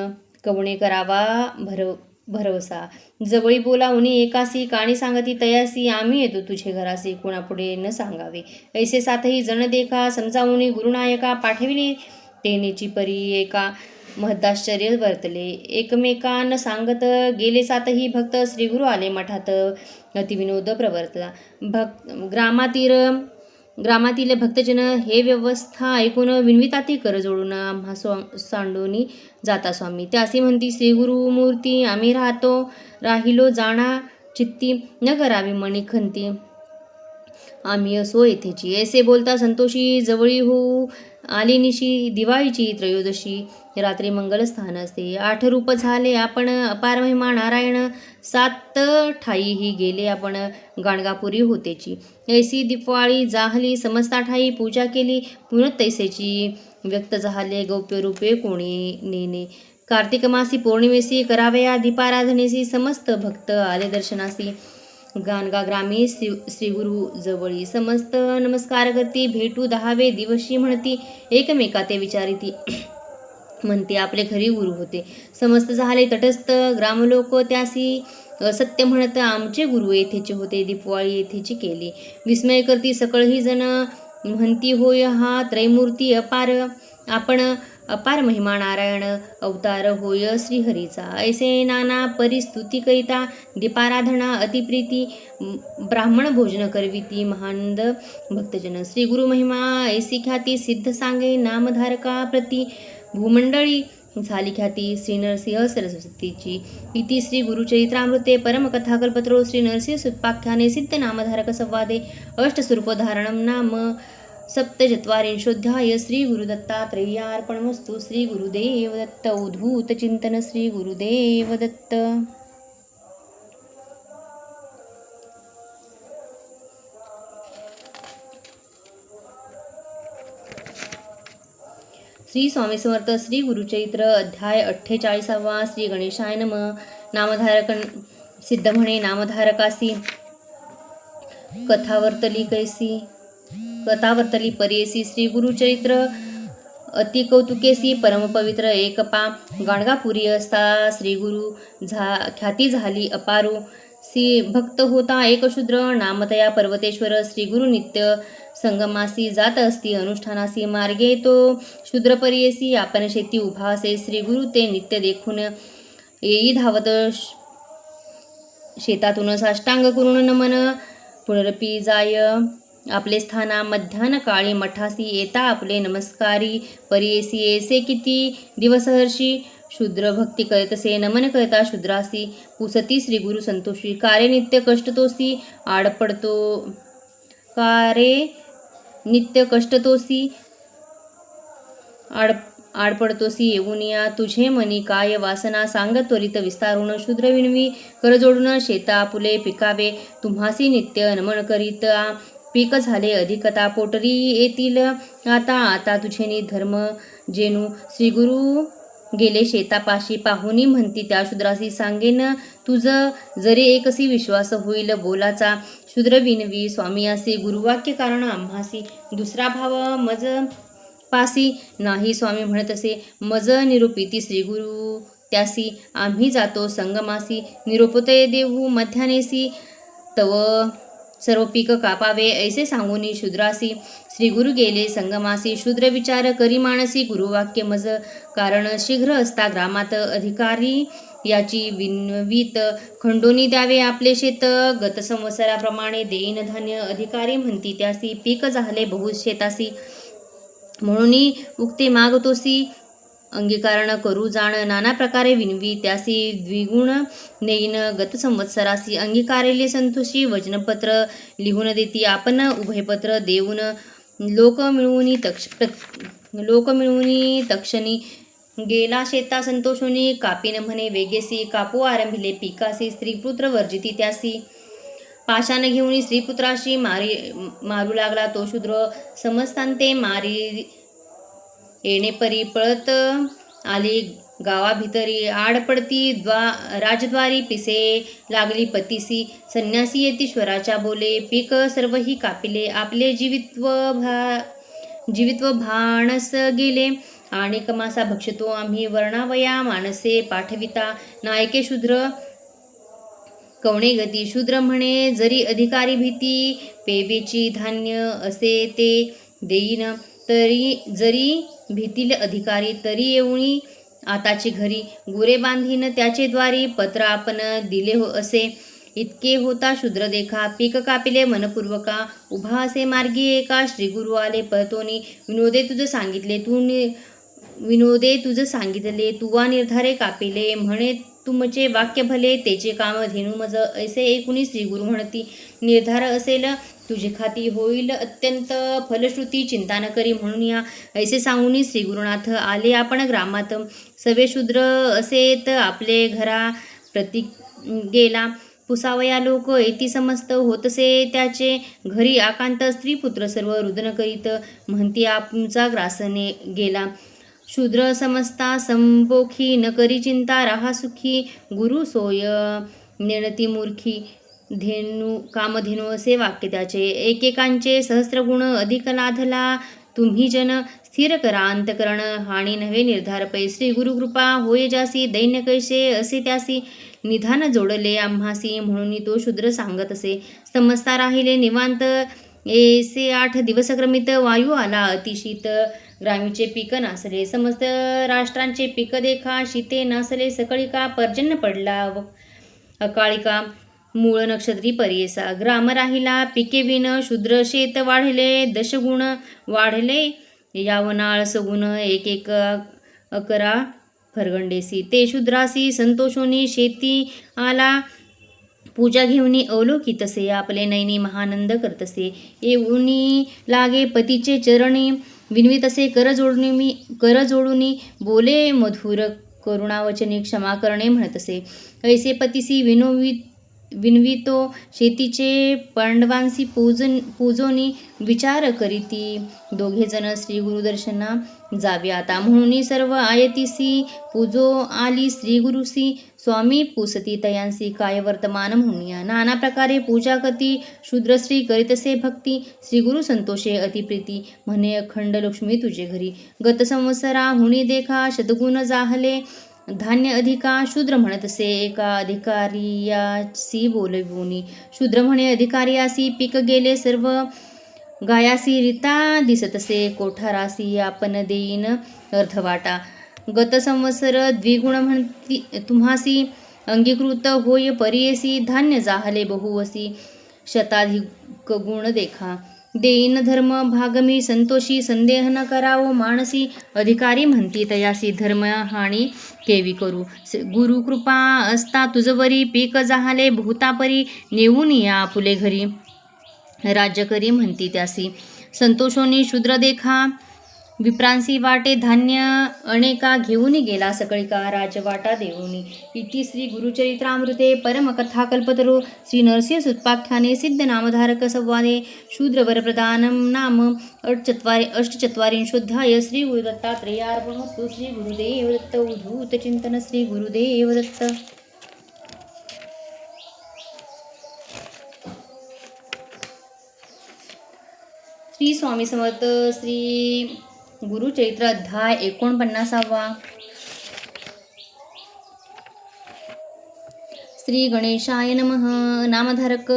कवणे करावा भरवसा. जवळी बोलावणी एकासी, काणी सांगती तयासी, आम्ही येतो तुझे घरासी, कोणापुढे न सांगावे. ऐसे सातही जण देखा, समजावून गुरुनायका, पाठविले तेनेची परी एका. महदाश्चर्य वर्तले, एकमेकांना सांगत गेले सातही भक्त. श्रीगुरु आले मठात, अतिविनोद प्रवर्तला. ग्रामातील भक्तजन हे व्यवस्था ऐकून विनविताती कर जोडून, आम्हा सांडूनी जाता स्वामी. त्यासी म्हणती श्रीगुरुमूर्ती, आम्ही राहिलो जाणा चित्ती, न करावी मणी खंती, आम्ही असो येथेची. ऐसे बोलता संतोषी जवळी होऊ आली निशी, दिवाळीची त्रयोदशी रात्री मंगलस्थान असते. 8 रूप झाले आपण, अपार महिमा नारायण, 7 ठाईही गेले आपण, गाणगापुरी होतेची. ऐसी दिवाळी जाहली समस्ता ठाई, पूजा केली पुनः तैसेची, व्यक्त झाले गौप्य रूपे कोणी नेने. कार्तिक मासी पौर्णिमेसी करावया दीपाराधनेसी, समस्त भक्त आले दर्शनासी. गाणगा ग्रामी श्रीगुरु जवळी, समस्त नमस्कार करती, भेटू 10वे दिवशी म्हणती, एकमेका ते विचारिती, म्हणते आपले घरी गुरु होते. समस्त झाले तटस्थ ग्रामलोक त्यासी, असत्य म्हणत आमचे गुरु येथेचे होते, दीपवाळी येथेची केली. विस्मय करती सकळही जण, म्हणती होय हा त्रैमूर्ती अपार, आपण अपार महिमा नारायण, अवतार होय श्रीहरीचा. ऐसे नाना परिस्तुती करिता, दीपाराधना अतिप्रीती, ब्राह्मण भोजन करविती, महानंद भक्तजन. श्रीगुरु महिमा ऐसी ख्याती, सिद्ध सांगे नामधारका प्रती, भूमंडळी झाली ख्याती श्री नरसिंह सरस्वतीची. इति श्री गुरुचरित्रामृते परमकथाकल्पतरो श्री नरसिंह सुत्पाख्याने सिद्ध नामधारक संवादे अष्टस्वरूपधारणं नाम सप्तचत्वारिंशोऽध्याय. श्री गुरुदत्तात्रेयार्पणमस्तु. श्री गुरुदेव दत्त. उद्भूत चिंतन. श्री गुरुदेव दत्त. श्री स्वामी समर्थ. श्री गुरुचरित्र अध्याय 48. श्री गणेशाय नम. नामधारक सिद्ध म्हणे नामधारकासी, कथावर्तली कैसी, कथावर्तली परेसी. श्री गुरुचरित्र अति कौतुकेसी, परमपवित्र एकपा, गाणगापुरी असता श्रीगुरु ख्याती झाली अपारू. श्री भक्त होता एक शूद्र, नामतया पर्वतेश्वर. श्रीगुरु नित्य संगमासी जात असती अनुष्ठानासी, मार्गे तो शूद्रपरियेसी आपण शेती उभा असे. श्रीगुरु ते नित्य देखून येई धावत शेतातून, साष्टांग करून नमन पुनरपी जाय आपले स्थाना. मध्यान काळी मठासी येता आपले नमस्कारी, परियेसी ऐसे किती दिवस हर्षी. शूद्र भक्ती करतसे नमन करता शूद्रासी, पुसती श्रीगुरु संतोषी. कारे नित्य कष्ट तोसी आडपडतो, कारे नित्य कष्ट तोसी आडपडतोसी. येऊनिया तुझे मनी काय वासना, सांग त्वरित विस्तारून. शूद्र विणवी कर जोडून, शेता आपुले पिकावे तुम्हासी नित्य नमन करीता. पीक झाले अधिकता, पोटरी येतील आता आता तुझे धर्म जेनू. श्रीगुरु गेले शेतापाशी, पाहुनी म्हणती त्या शूद्रासी, सांगेन तुझ जरी एकसी विश्वास होईल बोलाचा. शूद्र विनवी स्वामियासी, गुरुवाक्य कारण आम्हासी. दुसरा भाव मज पासी नाही स्वामी म्हणत असे, मज निरूपिती श्रीगुरु त्यासी. आम्ही जातो संगमासी, निरोपते देऊ मध्यानेसी, तव सर्व पीक कापावे ऐसे सांगूनी शूद्रासी. श्रीगुरु गेले संगमासी, शूद्र विचार करी मानसी. गुरुवाक्य मज कारण शीघ्र असता ग्रामात, अधिकारी याची विनवीत खंडोनी द्यावे आपले शेत. गत संवत्सराप्रमाणे देईन धान्य, अधिकारी म्हणती त्यासी. पीक झाले बहु शेतासी, म्हणून उक्ते मागतोसी. अंगीकारण करू जाण, नाना प्रकारे विनवी त्यासी. द्विगुण नेईन गत संवत्सरासी, अंगीकारेले संतोषी. वचनपत्र लिहून देती आपण, उभयपत्र देऊन. लोक मिळवून तक्षणी गेला शेता संतोषोनी. कापीन म्हणे वेगेसी, कापू आरंभिले पिकासी. स्त्रीपुत्र वर्जिती त्यासी, पाशान घेऊन स्त्रीपुत्राशी मारू लागला तो शूद्र. समस्तांते मारी येणे परी, पळत आली गावाभितरी. आडपडती राजद्वारी, पिसे लागली पतीसी. संन्यासी येतीश्वराच्या बोले, पीक सर्वही कापिले. आपले जीवित्व भाणस गेले, आणिक मासा भक्षितो आम्ही वर्णावया मानसे पाठविता नायके शूद्र कवणे गती. शूद्र म्हणे जरी अधिकारी भीती पेवेची धान्य असे ते देईन तरी जरी भीतील अधिकारी तरी येऊनी आताची घरी गुरे बांधीन त्याचे द्वारी पत्र आपण दिले हो असे इतके होता शूद्र देखा पीक कापिले मनपूर्वका उभा असे मार्गी एका श्रीगुरु आले पळतोनी विनोदे तुझ सांगितले तुवा निर्धारे कापिले म्हणे तुमचे वाक्य भले तेचे काम धेनू मज ऐसे एकूणी श्रीगुरु म्हणती निर्धार असेल तुझी खाती होईल अत्यंत फलश्रुती चिंता न करी म्हणून या ऐसे सांगून श्रीगुरुनाथ आले आपण ग्रामात सवे शूद्र असेत आपले घरा प्रति गेला पुसावया लोक येती समस्त होतसे त्याचे घरी आकांत स्त्री पुत्र सर्व रुदन करीत म्हणती आमचा ग्रासने गेला शूद्र समजता संपोखी न करी चिंता राहा सुखी गुरु सोय नेणती मूर्खी कामधेनू असे वाक्य त्याचे एकेकांचे सहस्रगुण अधिक लाधला तुम्ही जन स्थिर करा अंतकरण हानी नव्हे निर्धार पै श्री गुरुकृपा होय जासी दैन्य कैसे असे त्यासी निधान जोडले आम्हासी म्हणून तो शूद्र सांगत असे समजता राहिले निवांत ऐसे 8 दिवस क्रमित वायू आला अतिशीत ग्रामीचे पीक नासले समस्त राष्ट्रांचे पीक देखा शीते नासले सकळिका पर्जन्य पडला अकाळिका मूळ नक्षत्री परियसा ग्राम राहिला पिके विन शूद्र शेत वाढले दशगुण वाढले यावनाळ सगुण एक अकरा फरगंडेसी ते शूद्रासी संतोषोनी शेती आला पूजा घेऊनी अवलोकितसे आपले नैनी महानंद करतसे येऊनी लागे पतीचे चरणी विनवितसे कर जोडूनी बोले मधुर करुणावचने क्षमा करणे म्हणतसे ऐसे पतीसी विनवितो शेतीचे पांडवांसी पूजोनी विचार करीती दोघे जण श्री गुरुदर्शना जावे आता म्हणून सर्व आयतीसी पूजो आली श्री गुरुसी स्वामी पुसती तयांसी काय वर्तमान म्हणूया नाना प्रकारे पूजा कती शूद्रश्री करीतसे भक्ती श्री गुरु संतोषे अतिप्रीती म्हणे अखंड लक्ष्मी तुझे घरी गत संवत्सरा हुनी देखा शतगुण जाहले धान्य अधिका शूद्र म्हणतसे एका अधिकारियासी बोलवूनी शूद्र म्हणे अधिकारियासी पीक गेले सर्व गायासी रीता दिसतसे कोठारासी आपण देईन अर्धवाटा गत संवत्सर द्विगुण म्हणती तुम्हासी अंगीकृत होय परियसी धान्य जाहले बहुवसी शताधिक गुण देखा देईन धर्म भागमी संतोषी संदेह न करावो मानसी अधिकारी म्हणती तयासी धर्म हानी केवी करू गुरु कृपा असता तुझवरी पीक जाहले भूतापरी नेऊन या फुले घरी राज्य करी म्हणती त्यासी संतोषोनी शूद्र देखा विप्रांसी वाटे धान्य अनेका घेऊन गेला सकळिका राजवाटा देऊनी इति श्री गुरुचरित्रामृते परमकथा कल्पतरो श्री नरसिंह सुत्पाख्याने सिद्ध नामधारक संवादे शूद्रवरप्रदानं नाम अष्टचत्वारिंशोऽध्याय श्री गुरुदत्तात्रेयार्पणमस्तु श्री गुरुदेव दत्त उद्धूत चिंतन श्री गुरुदेव दत्त श्री स्वामी समर्थ श्री गुरुचरित्र अध्याय 49. श्री गणेशाय नमः. नामधारक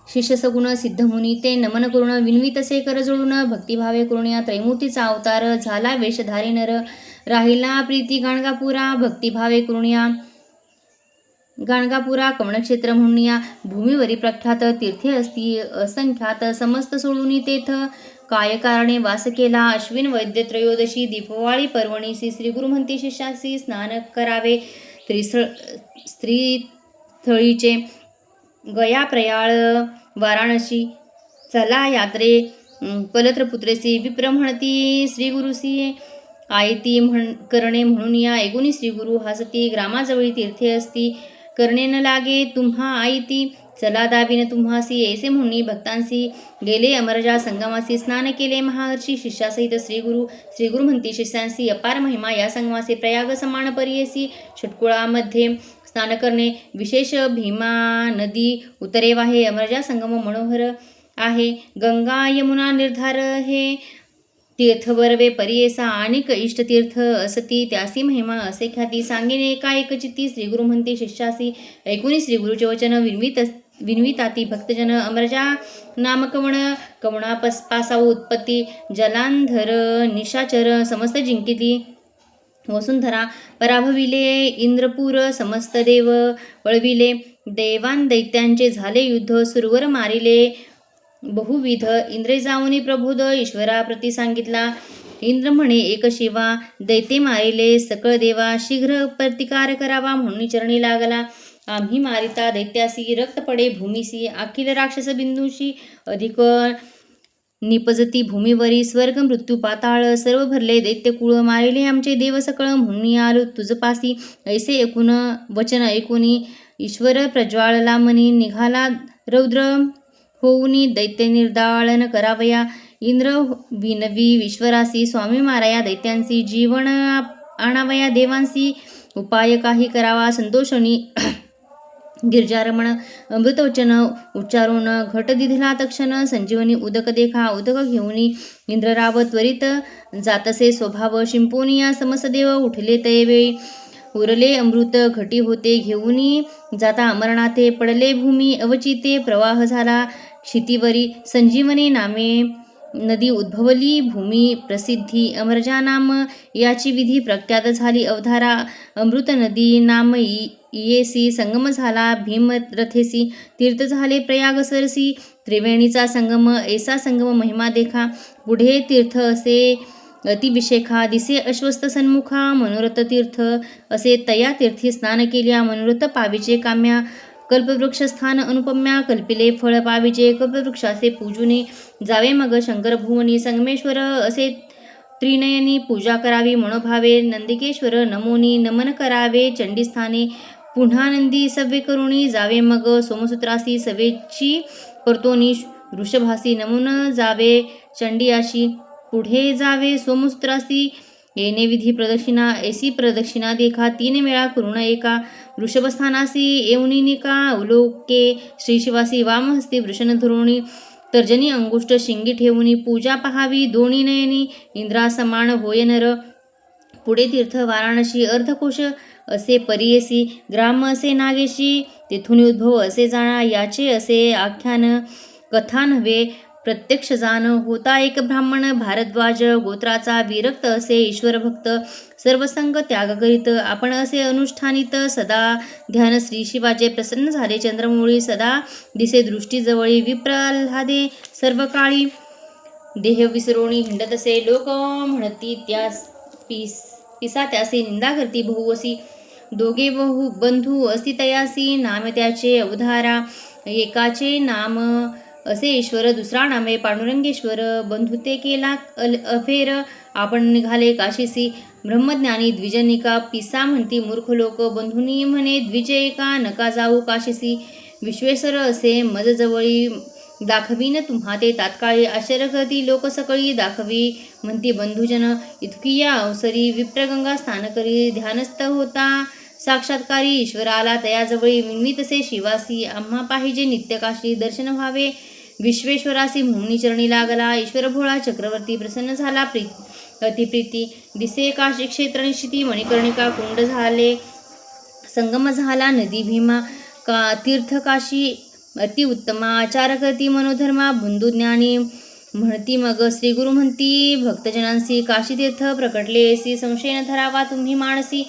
शिष्य सगुण सिद्धमुनी ते नमन करुण विनवितसे कर जोडून भक्तिभावे करुणया त्रैमूर्तीचा अवतार झाला वेशधारी नर राहिला प्रीती गाणगापुरा भक्तिभावे करुणया गाणगापुरा कमळक्षेत्र म्हणून या भूमीवरी प्रख्यात तीर्थे असती असंख्यात समस्त सोडून तेथ काय कारणे वास केला अश्विन वैद्य त्रयोदशी दीपवाळी पर्वणीसी श्री गुरु म्हणती शिष्यासी स्नान करावे स्त्रीस्थळीचे गया प्रयाळ वाराणसी चला यात्रे पलत्रपुत्रेसी विप्र म्हणती श्री गुरुसी आयती करणे म्हणून या ऐगुनी श्री गुरु हसती ग्रामाजवळी तीर्थे असती करणे न लागे तुम्हा आयती चला दाविन तुम्हासी ऐसे म्हणून भक्तांसी गेले अमरजा संगमासी स्नान केले महाहर्षी शिष्यासहित श्री गुरु म्हणती शिष्यांसी अपार महिमा या संगमासी प्रयाग समान परियसी षटकुळामध्ये स्नान करणे विशेष भीमा नदी उतरे वाहे अमरजा संगम मनोहर आहे गंगा यमुना निर्धार हे तीर्थ बरवे परियेसा अनेक इष्टतीर्थ असती त्यासी महिमा असे ख्याती सांगेने एका एकचित्ती श्रीगुरु म्हणते शिष्यासी ऐकुनी श्रीगुरुचे वचन विनविताती भक्तजन अमरजा नामकवण कवणा पासाव उत्पत्ती जलांधर निशाचर समस्त जिंकिती वसुंधरा पराभविले इंद्रपूर समस्त देव वळविले देवान दैत्यांचे झाले युद्ध सुरवर मारिले बहुविध इंद्रे जाऊनी प्रबोध ईश्वरा प्रती सांगितला इंद्र म्हणे एक शिवा दैते मारिले सकळ देवा शीघ्र प्रतिकार करावा म्हणून चरणी लागला आम्ही मारिता दैत्यासी रक्त पडे भूमीसी अखिल राक्षस बिंदूशी अधिक निपजती भूमीवरी स्वर्ग मृत्यू पाताळ सर्व भरले दैत्यकुळ मारिले आमचे देव सकळ म्हणून आलो तुझपासी ऐसे ऐकून वचन ऐकूनी ईश्वर प्रज्वाळला मनी निघाला रौद्र होऊनी दैत्य निर्दाळन करावया इंद्र विनवी विश्वरासी स्वामी माराया दैत्यांसी जीवन आणावया देवांसी उपाय काही करावा संतोषणी गिरजारमण अमृतवचन उच्चारून घट दिधला तक्षण संजीवनी उदक देखा उदक घेऊनी इंद्रराव त्वरित जातसे स्वभाव शिंपोनिया समसदेव उठले तैवेळी उरले अमृत घटी होते घेऊनी जाता अमरनाथे पडले भूमी अवचिते प्रवाह झाला क्षितिवरी संजीवनी नामे नदी उद्भवली भूमी प्रसिद्धी अमरजा नाम याची विधी प्रख्यात झाली अवधारा अमृत नदी नाम येसी संगम झाला भीमरथेसी तीर्थ झाले प्रयाग सरसी त्रिवेणीचा संगम ऐसा संगम महिमा देखा पुढे तीर्थ असे अतिविशेखा दिसे अश्वस्त सन्मुखा मनोरथ तीर्थ असे तया तीर्थी स्नान केल्या मनोरथ पाविचे काम्या कल्पवृक्ष स्थान अनुपम्या कल्पिले फळ पाविचे कल्पवृक्षाचे पूजुने जावे मग शंकर भुवनी संगमेश्वर असे त्रिनयनी पूजा करावी मनोभावे नंदिकेश्वर नमोनी नमन करावे चंडीस्थाने पुन्हा नंदी सव्वे करुणी जावे मग सोमसूत्रासी सवेची परतोनी वृषभासी नमून जावे चंडियाशी पुढे जावे सोमसूत्रासी येणे विधी प्रदक्षिणा ऐसी प्रदक्षिणा देखा 3 वेळा करुण एका वृषभस्थानासी येऊनिका अवलोके श्रीशिवासी वामहस्ती वृषण धरुणी तर्जनी अंगुष्ठ शिंगी ठेवूनी पूजा पहावी दोन्ही नयनी इंद्रासमान होय नर पुढे तीर्थ वाराणसी अर्धकोश असे परियेसी ग्राम असे नागेशी तेथून उद्भव असे जाणा याचे असे आख्यान कथा नव्हे प्रत्यक्ष जाण होता एक ब्राह्मण भारद्वाज गोत्राचा विरक्त असे ईश्वर भक्त सर्वसंग त्याग करीत आपण असे अनुष्ठानित सदा ध्यान श्री शिवाचे प्रसन्न झाले चंद्रमौळी सदा दिसे दृष्टी जवळी विप्रल्हादे सर्व काळी देह विसरोणी हिंडत असे लोक म्हणती त्यास पिसा त्यासे निंदा करती बहुवसी दोघे बंधू असती तयासी नाम त्याचे अवधारा एकाचे नाम असे ईश्वर दुसरा नामे पांडुरंगेश्वर बंधुते केला अफेर आपण निघाले काशीसी ब्रह्मज्ञानी द्विजनिका पिसा म्हणती मूर्ख लोक बंधुनी म्हणे द्विजयिका नका जाऊ काशीसी विश्वेश्वर असे मज जवळी दाखवीन तुम्हा ते तात्काळी आश्चर्य करती लोक सकळी दाखवी म्हणती बंधुजन इतकी या अवसरी विप्रगंगा स्नान करी ध्यानस्थ होता साक्षात्कारी ईश्वर आला तयाजवळी विनवितसे शिवासी आम्हा पाहिजे नित्यकाशी दर्शन व्हावे विश्वेश्वरासी म्हणून चरणी लागला ईश्वर भोळा चक्रवर्ती प्रसन्न झाला अतिप्रीती दिसे काशी क्षेत्र निश्चिती मणिकर्णिका कुंड झाले संगम झाला नदी भीमा का तीर्थ काशी अतिउत्तमा आचार करती मनोधर्मा बंधुज्ञानी म्हणती मग श्री गुरु म्हणती भक्तजनांसी काशी तीर्थ प्रकटले ऐसी संशय न धरावा तुम्ही मानसी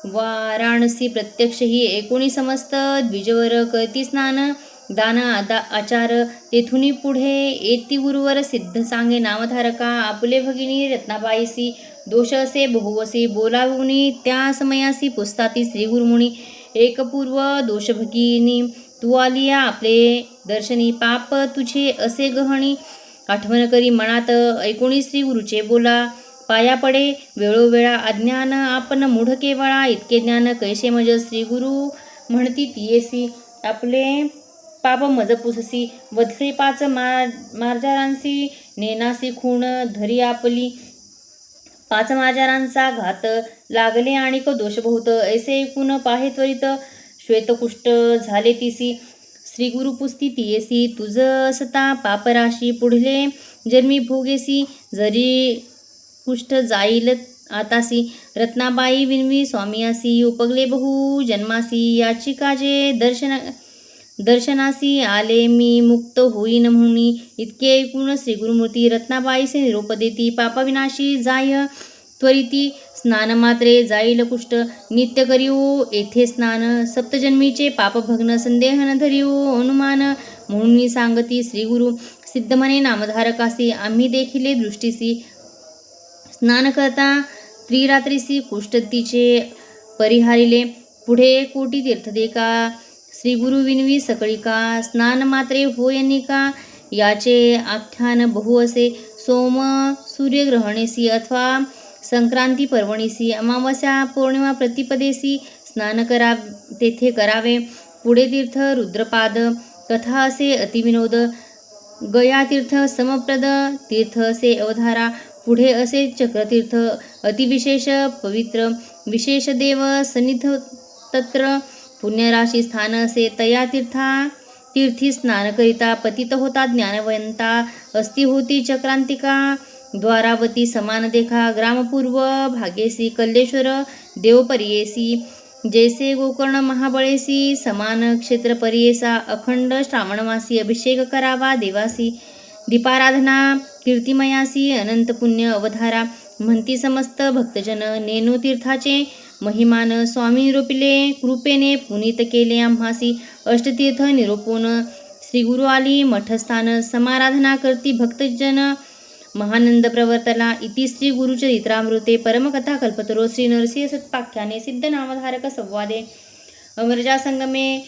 वाराणसी प्रत्यक्ष ही एकोणी समस्त द्विजवर करती स्नान दान आचार तेथुनी पुढे येती गुरुवर सिद्ध सांगे नामधारका आपुले भगिनी रत्नाबाईसी दोष असे बहुवसी बोलावुनी त्या समयासी पुस्ताती श्री गुरुमुनी एक पूर्व दोष भगिनी तू आलिया आपले दर्शनी पाप तुझे असे गहणी आठवण करी मनात ऐकोणी श्री गुरुचे बोला पाया पडे वेळोवेळा अज्ञान आपण मूढ केवळा इतके ज्ञान कैसे मज श्री गुरु म्हणती तियेसी आपले पाप मज पुससी वधरी 5 मार्जारांसी नेनासी खूण धरी आपली 5 मार्जारांचा घात लागले आणिक दोष बहुत ऐसे ऐकून पाहे त्वरित श्वेतकुष्ठ झाले तिसी श्री गुरु पुस्तिती येसी तुझ असता पापराशी पुढले जन्मी भोगेसी जरी कुष्ठ जाईल आतासी रत्नाबाई विनवी स्वामियासी उपगले बहु जन्मासी याची काजे दर्शनासी आले मी मुक्त होईन म्हणून इतके ऐकून श्री गुरुमूर्ती रत्नाबाईसे निरोप देती पापविनाशी जाय त्वरिती स्नान मात्रे जाईल कुष्ठ नित्य करिओ येथे स्नान सप्तजन्मीचे पाप भग्न संदेह न धरिओ अनुमान म्हणून सांगती श्री गुरु सिद्ध म्हणे नामधारकासी आम्ही देखिले दृष्टीसी स्नान करता त्रिरात्रीसी कुष्ठ तिचे परिहारिले पुढे कोटी तीर्थदेका श्री गुरु विनवी सकळिका स्नान मात्रे होयनिका याचे आख्यान बहु असे सोम सूर्यग्रहणेसी अथवा संक्रांती पर्वणीसी अमावस्या पौर्णिमा प्रतिपदेसी स्नान तेथे करावे पुढे तीर्थ रुद्रपाद कथा असे अतिविनोद गया तीर्थ समप्रद तीर्थ असे अवधारा पुढे असे चक्रतीर्थ अतिविशेष पवित्र विशेष देव सन्निध तत्र पुण्यराशी स्थान असे तया तीर्थी स्नान करिता पतित होता ज्ञानवंता अस्ति होती चक्रांतिका द्वारावती समान देखा ग्रामपूर्व भागेसी कल्लेश्वर देवपरियेसी जैसे गोकर्ण महाबळेसी समान क्षेत्र परियेसा अखंड श्रावणमासी अभिषेक करावा देवासी दीपाराधना कीर्तिमयासी अनंत पुण्य अवधारा म्हणती समस्त भक्तजन नेनो तीर्थाचे महिमान स्वामी निरोपिले कृपेने पुनीत केले आम्हासी अष्टतीर्थ निरोपून श्री गुरु आली मठस्थान समाराधना करती भक्तजन महानंद प्रवर्तला इति श्री गुरुचरित्रामृते परमकथा कल्पतरो श्री नरसिंह सत्पाख्याने सिद्ध नामधारक संवादे अमरजा संगमे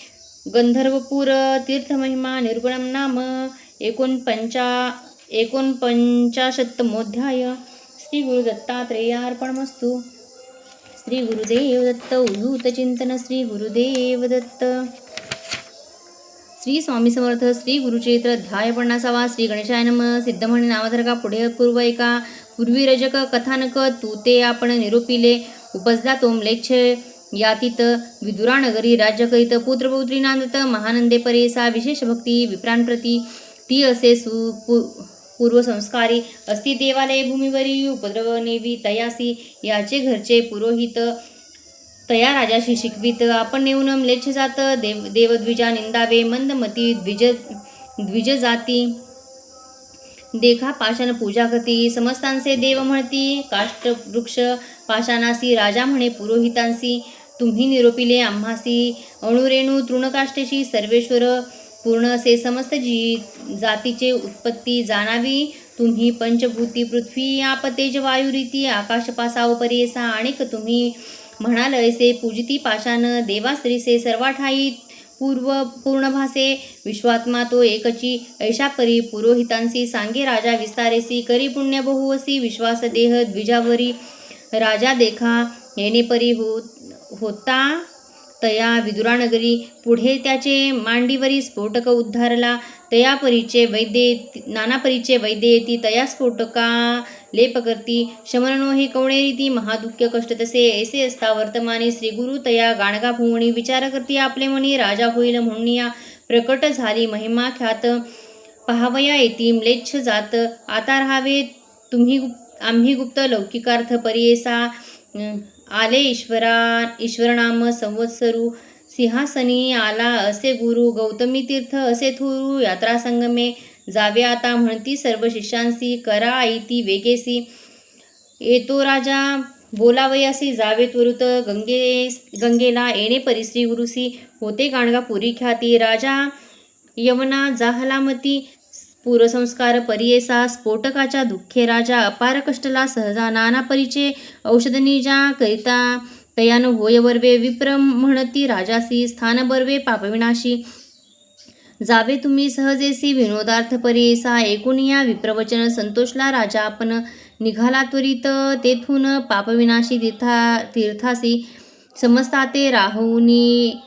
गंधर्वपूर तीर्थमहिमा निर्गुणम नाम 49तमोध्याय श्री गुरु दत्तात्रेयार्पणमस्तु. श्री गुरुदेव दत्त. उद्धूत चिंतन. श्री गुरुदेव दत्त. श्री स्वामी समर्थ. श्री गुरुचरित्र अध्याय 50. श्री गणेशाय नमः. सिद्ध म्हणे नामधारका पुढे पूर्व एका पूर्वी रजक कथानक तू ते आपण निरोपिले उपजला तो म्लेच्छ यातीत विदुरानगरी राज्य करीत पुत्रपौत्री नांदत महानंदे परेसा विशेष भक्ती विप्रांप्रती ती असे पूर्वसंस्कारी अस्ति देवालय भूमीवरी उपद्रव नेवी तयासी याचे घरचे पुरोहित तया राजाशी शिकवित आपण नेऊन म्लेच्छ जात देवद्विजा निंदावे मंदमती द्विज जाती देखा पाषाण पूजा करती समस्तांचे देव म्हणती काष्ट वृक्ष पाषाणासी राजा म्हणे पुरोहितांसी तुम्ही निरोपिले आम्हासी अणुरेणू तृणकाष्टेशी सर्वेश्वर पूर्ण असे समस्त जातीचे उत्पत्ती जाणावी तुम्ही पंचभूती पृथ्वी आप तेज वायू रीती आकाश पासाव परेसा अनेक तुम्ही म्हणाल ऐसे पूजिती पाषाण देवास्त्रीसे सर्वाठाई पूर्ण भासे विश्वात्मा तो एकची ऐशा परी पुरोहितांसी सांगे राजा विस्तारेसी करी पुण्य बहुवसी विश्वास देह द्विजावरी राजा देखा येणे परी होता तया विदुरानगरी पुढे त्याचे मांडीवरी स्फोटक उद्धारला तया परीचे वैद्य नाना परीचे वैद्य येती तया स्फोटका लेप करती शमनो हे कवणेरीती महादुःख कष्ट तसे ऐसे असता वर्तमानी श्री गुरु तया गाणगा भुवणी विचार करती आपले मनी राजा होईल म्हणून या प्रकट झाली महिमा ख्यात पहावया येती म्लेच्छ जात आता राहावे तुम्ही आम्ही गुप्त लौकिकार्थ परियेसा आले ईश्वरनाम संवत्सरू सिंहासनी आला असे गुरु गौतमी तीर्थ असे थोरू यात्रा संगमे जावे आता म्हणती सर्व शिष्यांसी करा आईती वेगेसी येतो राजा बोलावयासी जावे त्वरित गंगेला येणे परिश्री गुरुसी होते गाणगा पुरी ख्याती राजा यवना जाहलामती पूरसंस्कार परियेसा स्फोटकाच्या दुःखे राजा अपार कष्टला सहजा नाना परीचे औषध निजा करिता तयान होय बर्वे विप्र म्हणती राजासी स्थान बर्वे पापविनाशी जावे तुम्ही सहजेसी विनोदार्थ परियेसा ऐकून या विप्रवचन संतोषला राजा आपण निघाला त्वरित तेथून पापविनाशी तीर्थासी समस्ताते राहुनी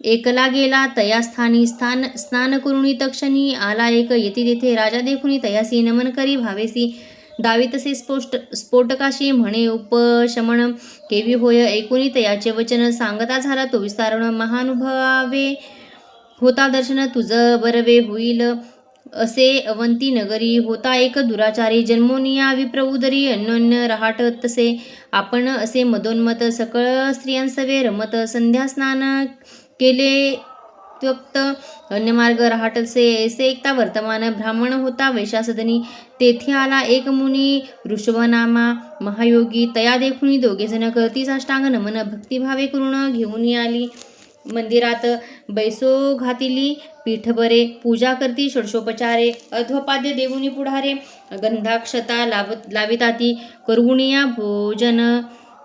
एकला गेला तया स्थानी स्नान करुणी तक्षणी आला एक येती तेथे राजा देखुनी तयासी नमन करी भावेसी दावीतसे स्फोटकाशी म्हणे उपशमन केवी होय ऐकुनी तयाचे वचन सांगता झाला तो विस्तारण महानुभावे होता दर्शन तुझ बरवे होईल असे अवंती नगरी. होता एक दुराचारी जन्मोनिया विप्र उदरी. अन्योन्य रहाट तसे आपण असे मदोन्मत. सकळ स्त्रियांसवे रमत. संध्या स्नान केले त्वक्त अन्य मार्ग राहटसे. ऐसे एकता वर्तमान ब्राह्मण होता वैशासदनी. तेथे आला एक मुनी ऋषभनामा महायोगी. तया देखुनी दोघेजण करती साष्टांग नमन. भक्तिभावे करून घेऊन आली मंदिरात. बैसो घातिली पीठबरे. पूजा करती षोडशोपचारे. अध्वपाद्य देऊनी पुढारे. गंधाक्षता लाविताती. करुणिया भोजन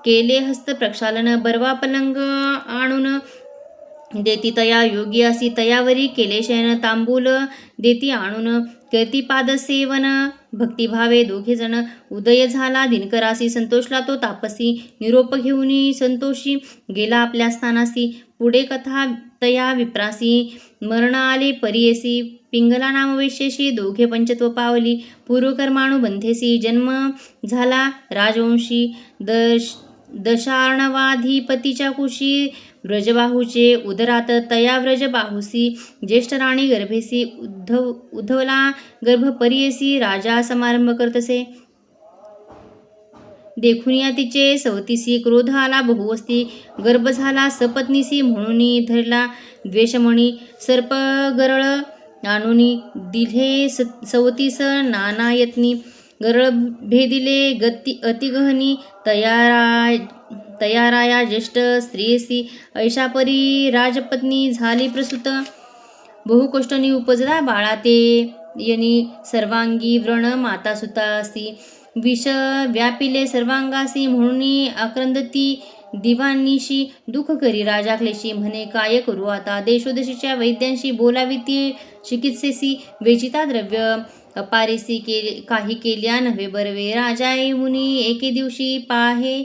केले हस्त प्रक्षालन. बरवा पलंग आणून देती तया योगी असी. तयावरी केले शयन. तांबूल देती आणून करती पादसेवन. भक्तिभावे दोघेजण. उदय झाला दिनकरासी. संतोषला तो तापसी. निरोप घेऊनी संतोषी गेला आपल्या स्थानासी. पुढे कथा तया विप्रासी. मरण आले परियेसी. पिंगला नाम वैश्येशी. दोघे पंचत्व पावली. पूर्वकर्मानुबंधेसी. जन्म झाला राजवंशी. दशार्णवाधिपतीच्या कुशी. व्रजबाहूचे उदरात तया व्रजबाहूसी. ज्येष्ठ राणी गर्भेसी. उद्धवला गर्भ परियेसी. राजा समारंभ करतसे. देखुनिया तिचे सवतीसी. क्रोध आला बहुवस्ती. गर्भ झाला सपत्नीसी. म्हणून धरला द्वेषमणी. सर्प गरळ आणून दिले सवतीस नानायत्नी. गरळ भेदिले अतिगहनी. तयाराया ज्येष्ठ स्त्रियसी. ऐशा परी राजपत्नी झाली प्रसूत. बहुकोष्टनी उपजला बाळा ते यनी. सर्वांगी व्रण माता सुतासी. विष व्यापिले सर्वांगासी. म्हणून आक्रंदती दिवानिशी. दुःख करी राजा क्लेशी. म्हणे काय करू आता. देशोदेशीच्या वैद्यांशी बोलावी ती चिकित्सेसी. वेचिता द्रव्य अपारेसी. काही केल्या नव्हे बरवे. राजा मुनी एके दिवशी पाहे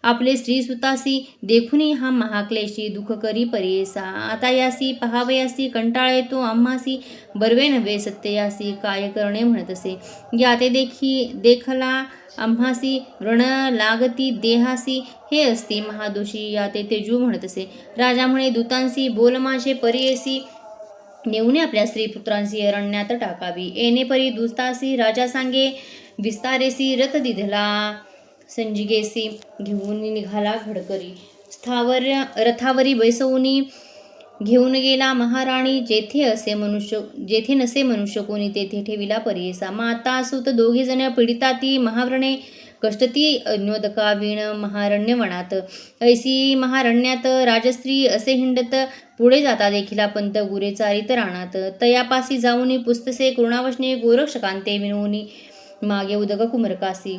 आपले स्त्री सुतासी. देखुनी हा महाक्लेशी. दुःख करी परियेसा. आता यासी पहावयासी. कंटाळ येतो आम्हासी. बरवे नव्हे सत्य काय करणे म्हणतसे. याते देखला आम्हासी. व्रण लागती देहासी. हे असती महादोषी. याते तेजू म्हणतसे. राजा म्हणे दूतांसी. बोल माझे परियेसी. नेऊने आपल्या स्त्रीपुत्रांसी अरण्यात टाकावी. येणे परी दुस्तासी. राजा सांगे विस्तारेसी. रथ दिधला संजिगेसी. घेऊन निघाला घडकरी. रथावरी बैसवूनी घेऊन गेला महाराणी. जेथे नसे मनुष्य कोणी तेथे ठेविला परियेसा. माता सुत दोघे जण पीडिता ती महाव्रणे. कष्टती अन्योदका वीण महारण्य वनात. ऐसी महारण्यात राजस्त्री असे हिंडत. पुढे जाता देखिला पंत गुरे चारित रानात. तयापासी जाऊनी पुस्तसे कृणावशने. गोरक्षकांते विनवूनी मागे उदक कुमरकासी.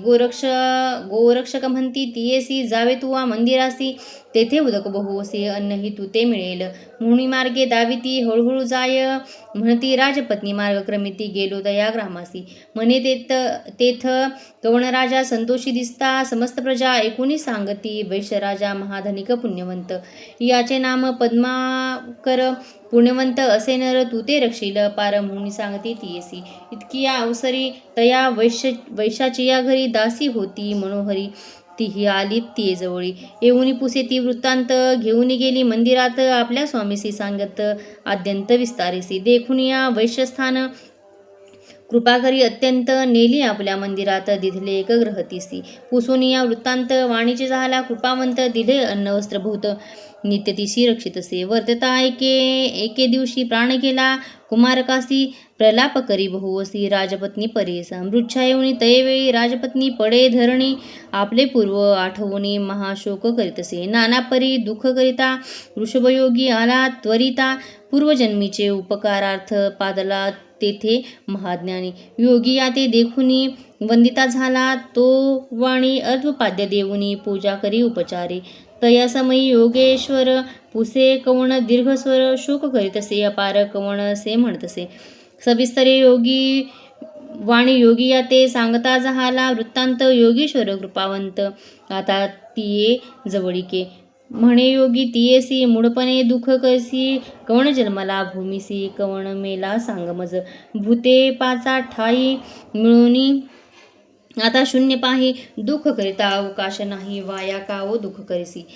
गोरक्षक म्हणती तियेसी. जावे तुवा मंदिरासी. तेथे उदक बहुवसे. अन्नही तू ते मिळेल. म्हणून मार्गे दाविती हळूहळू जाय. म्हणती राजपत्नी मार्ग क्रमिती. गेलो तया ग्रामासी. म्हणे तेथ कवणराजा संतोषी दिसता. समस्त प्रजा ऐकुनी सांगती. वैश्यराजा महाधनिक पुण्यवंत. याचे नाम पद्माकर. पुण्यवंत असे नर तू ते रक्षील पार. म्हणून सांगती तियेसी. इतकी अवसरी तया वैशाची या घरी. दासी होती मनोहरी. तीही आली तिये जवळी. येऊनी पुसे ती वृत्तांत. घेऊन गेली मंदिरात. आपल्या स्वामीसी सांगत आद्यंत विस्तारेसी. देखून या वैश्यस्थान कृपा करी अत्यंत. नेली आपल्या मंदिरात. दिधले एक ग्रहतीसी. पुसोनिया वृत्तांत. वाणीचे झाला कृपावंत. दिले अन्न वस्त्र भूत. नित्यतीशी रक्षितसे. वर्तता एके दिवशी प्राण गेला कुमारकासी. प्रलाप करी बहुवसी. राजपत्नी परियेसा. मृच्छा येऊनी तयेवेळी. राजपत्नी पडे धरणी. आपले पूर्व आठवणी महाशोक करीतसे. नानापरी दुःख करिता. ऋषभयोगी आला त्वरिता. पूर्वजन्मीचे उपकारार्थ पादला तेथे महाज्ञानी. योगी याते देखुनी वंदिता झाला. तो वाणी अध्वपाद्य देऊनी. पूजा करी उपचारे. तया समयी योगेश्वर पुसे कवण दीर्घस्वर. शोक करीतसे अपार. कवण से म्हणतसे. सविस्तरे योगी वाणी. योगी याते सांगता झाला वृत्तांत. योगीश्वर कृपावंत आता तिये जवळिके. म्हणे योगी तियेसी. मूढपणे दुःख कसी. कवण जन्मला भूमिसी. कवण मेला सांगमज. भूते पाचा ठाई मिळूनी आता शून्य पाही. दुःख करिता अवकाश नाही. वाया का ओ दुःख करीसी.